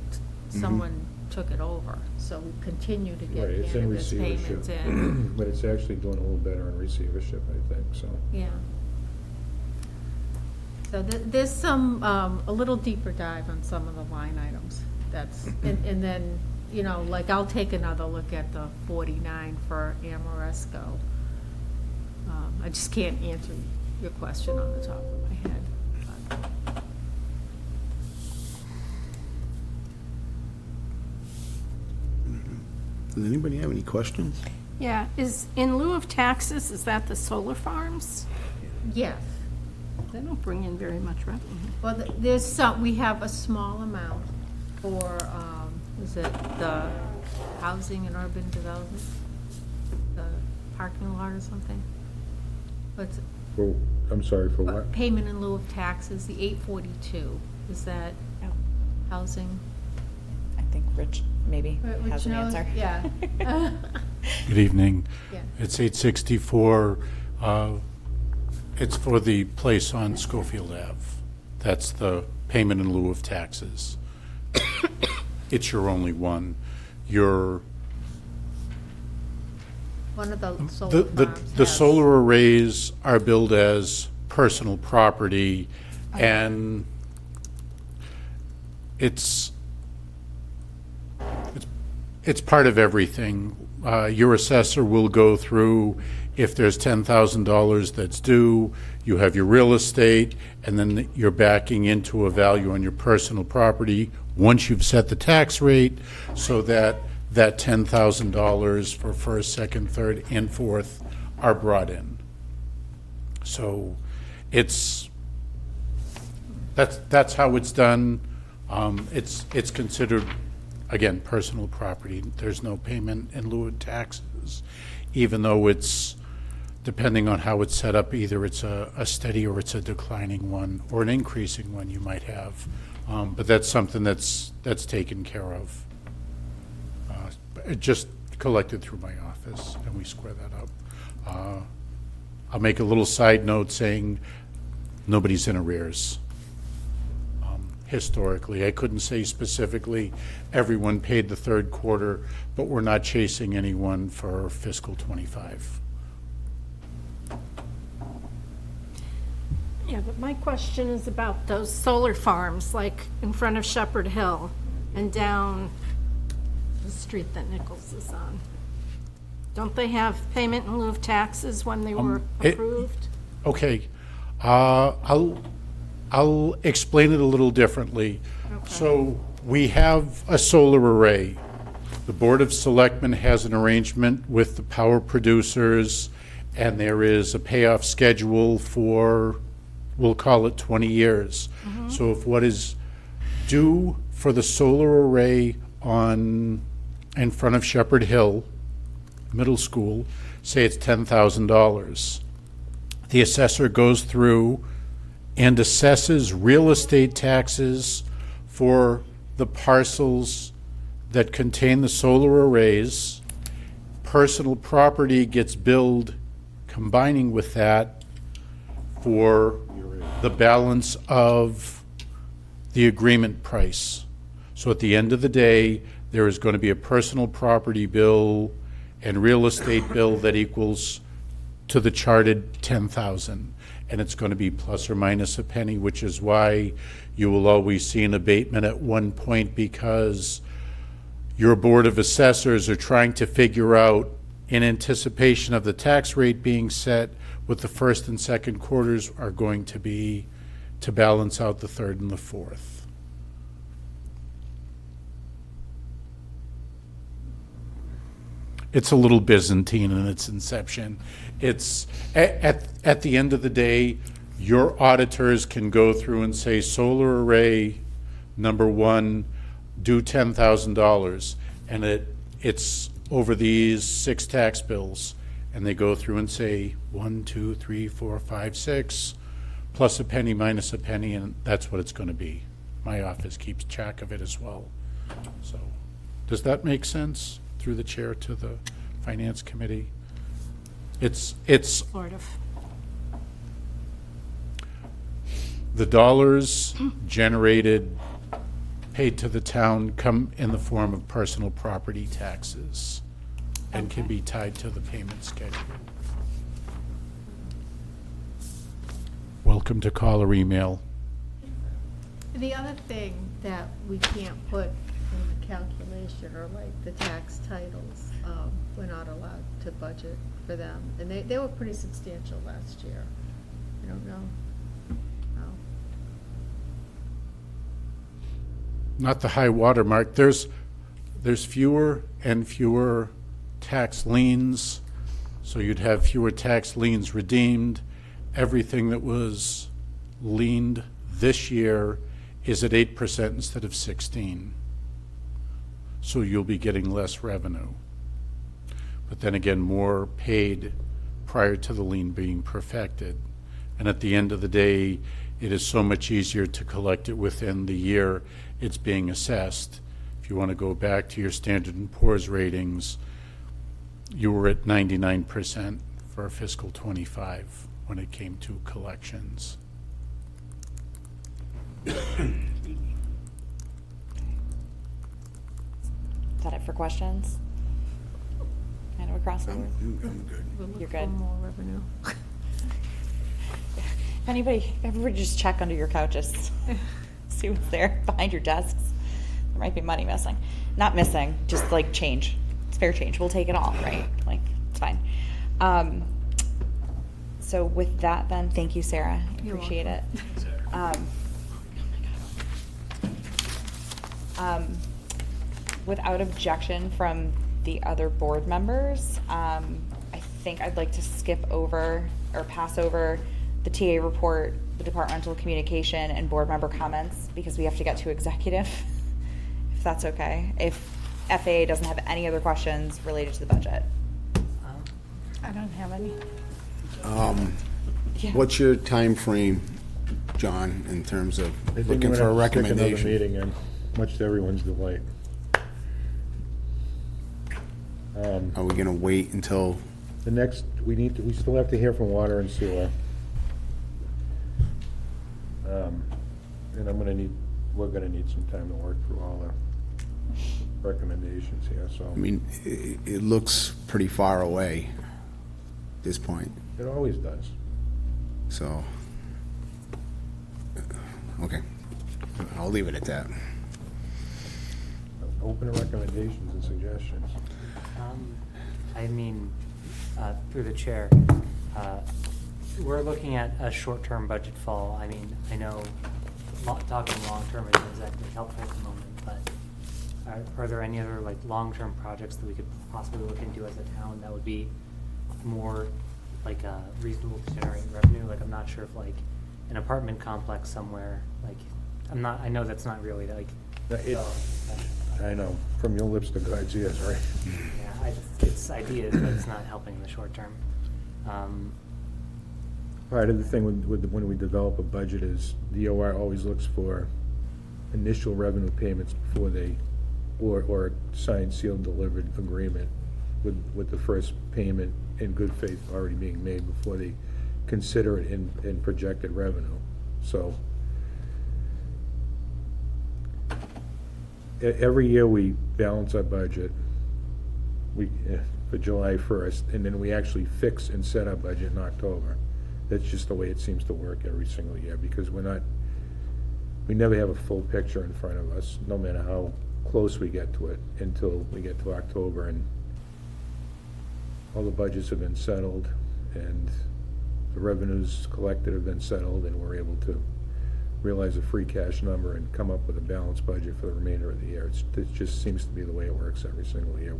someone took it over, so we continue to Right, get it's in cannabis receivership. payments in. But it's actually doing a little better in receivership, I think, so. Yeah. So there's some, a little deeper dive on some of the line items, and then, like, I'll take another look at the 49 for Amoresco. I just can't answer your question on the top of my head. but- Does anybody have any questions? Yeah, in lieu of taxes, is that the solar farms? Yes. They don't bring in very much revenue. Well, there's some, we have a small amount for, is it the housing and urban development? The parking lot or something? What's, I'm sorry, for what? payment in lieu of taxes, the 842, is that housing? I think Rich maybe Rich has an knows? answer. Yeah. Good evening. Yeah. It's 864. It's for the place on Schofield Ave. That's the payment in lieu of taxes. It's your only one. Your One of the solar The farms the has- solar arrays are billed as personal property, and it's part of everything. Your assessor will go through, if there's $10,000 that's due, you have your real estate, and then you're backing into a value on your personal property once you've set the tax rate, so that that $10,000 for first, second, third, and fourth are brought in. So that's how it's done. It's considered, again, personal property. There's no payment in lieu of taxes, even though it's, depending on how it's set up, either it's a steady or it's a declining one, or an increasing one you might have. But that's something that's taken care of. It just collected through my office, and we square that up. I'll make a little side note saying nobody's in arrears. Historically, I couldn't say specifically everyone paid the third quarter, but we're not chasing anyone for fiscal '25. Yeah, but my question is about those solar farms, like in front of Shepherd Hill and down the street that Nichols is on. Don't they have payment in lieu of taxes when they were approved? Okay, I'll explain it a little differently. So we have a solar array. The Board of Selectmen has an arrangement with the power producers, and there is a payoff schedule for, we'll call it 20 years. So if what is due for the solar array in front of Shepherd Hill Middle School, say it's $10,000, the assessor goes through and assesses real estate taxes for the parcels that contain the solar arrays. Personal property gets billed combining with that for the balance of the agreement price. So at the end of the day, there is going to be a personal property bill and real estate bill that equals to the charted 10,000. And it's going to be plus or minus a penny, which is why you will always see an abatement at one point, because your Board of Assessors are trying to figure out, in anticipation of the tax rate being set, what the first and second quarters are going to be to balance out the third and the fourth. It's a little Byzantine in its inception. It's, at the end of the day, your auditors can go through and say, solar array number one, due $10,000, and it's over these 6 tax bills, and they go through and say 1, 2, 3, 4, 5, 6, plus a penny, minus a penny, and that's what it's going to be. My office keeps track of it as well. So, does that make sense? Through the chair to the Finance Committee. It's Sort of. the dollars generated, paid to the town, come in the form of personal property taxes and can be tied to the payment schedule. Welcome to call or email. The other thing that we can't put in the calculation are like the tax titles. We're not allowed to budget for them. And they were pretty substantial last year. I don't know. Not the high water mark. There's fewer and fewer tax liens, so you'd have fewer tax liens redeemed. Everything that was liened this year is at 8% instead of 16%. So you'll be getting less revenue. But then again, more paid prior to the lien being perfected. And at the end of the day, it is so much easier to collect it within the year it's being assessed. If you want to go back to your Standard & Poor's ratings, you were at 99% for fiscal '25 when it came to collections. Is that it for questions? Kind of across the board? I'm good. You're good. More revenue. If everybody just check under your couches, see what's there behind your desks. There might be money missing. Not missing, just like change. It's fair change. We'll take it all, right? Like, it's fine. So with that then, thank you, Sarah. You're Appreciate it. Without objection from the other board members, I think I'd like to skip over or pass over the TA report, the departmental communication, and board member comments because we have to get to executive, if that's okay. If FAA doesn't have any other questions related to the budget. I don't have any. Yeah. What's your time frame, John, in terms of I think looking we're for a gonna have to stick another recommendation? meeting in, much to everyone's delight. Are we gonna wait until, The next, we still have to hear from water and sewer. And we're gonna need some time to work through all the recommendations here, so. I mean, it looks pretty far away at this point, It always does. so. Okay, I'll leave it at that. Open to recommendations and suggestions. I mean, through the chair, we're looking at a short-term budget fall. I mean, I know talking long-term isn't exactly helpful at the moment, but are there any other like long-term projects that we could possibly look into as a town that would be more like reasonable to generate revenue? Like, I'm not sure if like an apartment complex somewhere, like, I know that's not really like. I know, from your lips to God's ears, right? Yeah, it's ideas, but it's not helping in the short term. Part of the thing when we develop a budget is DOR always looks for initial revenue payments before they, or signed, sealed, delivered agreement with the first payment in good faith already being made before they consider it in projected revenue. So every year we balance our budget for July 1st, and then we actually fix and set our budget in October. That's just the way it seems to work every single year, because we never have a full picture in front of us, no matter how close we get to it, until we get to October and all the budgets have been settled and the revenues collected have been settled, and we're able to realize a free cash number and come up with a balanced budget for the remainder of the year. It just seems to be the way it works every single year.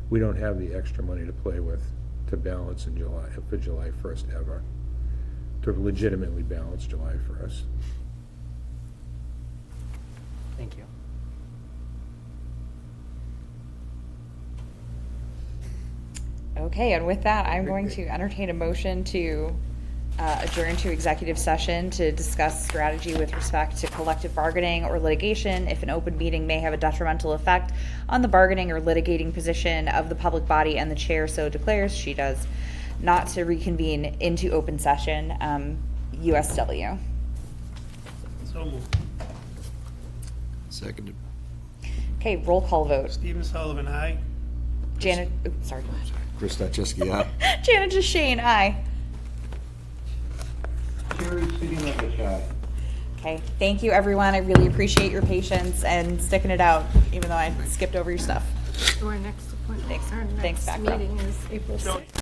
We don't have the extra money to play with to balance in July, for July 1st ever, to legitimately balance July 1st. Thank you. Okay, and with that, I'm going to entertain a motion to adjourn to executive session to discuss strategy with respect to collective bargaining or litigation if an open meeting may have a detrimental effect on the bargaining or litigating position of the public body and the chair so declares, she does, not to reconvene into open session, USW. So moved. Seconded. Okay, roll call vote. Stephen Sullivan, aye. Janet, oops, sorry, go ahead. Chris Dachewski, aye. Janet Shane, aye. Jerry sitting like a shy. Okay, thank you, everyone. I really appreciate your patience and sticking it out, even though I skipped over your stuff. Our next appointment, Thanks. our Thanks, next Becca. meeting is April 6th.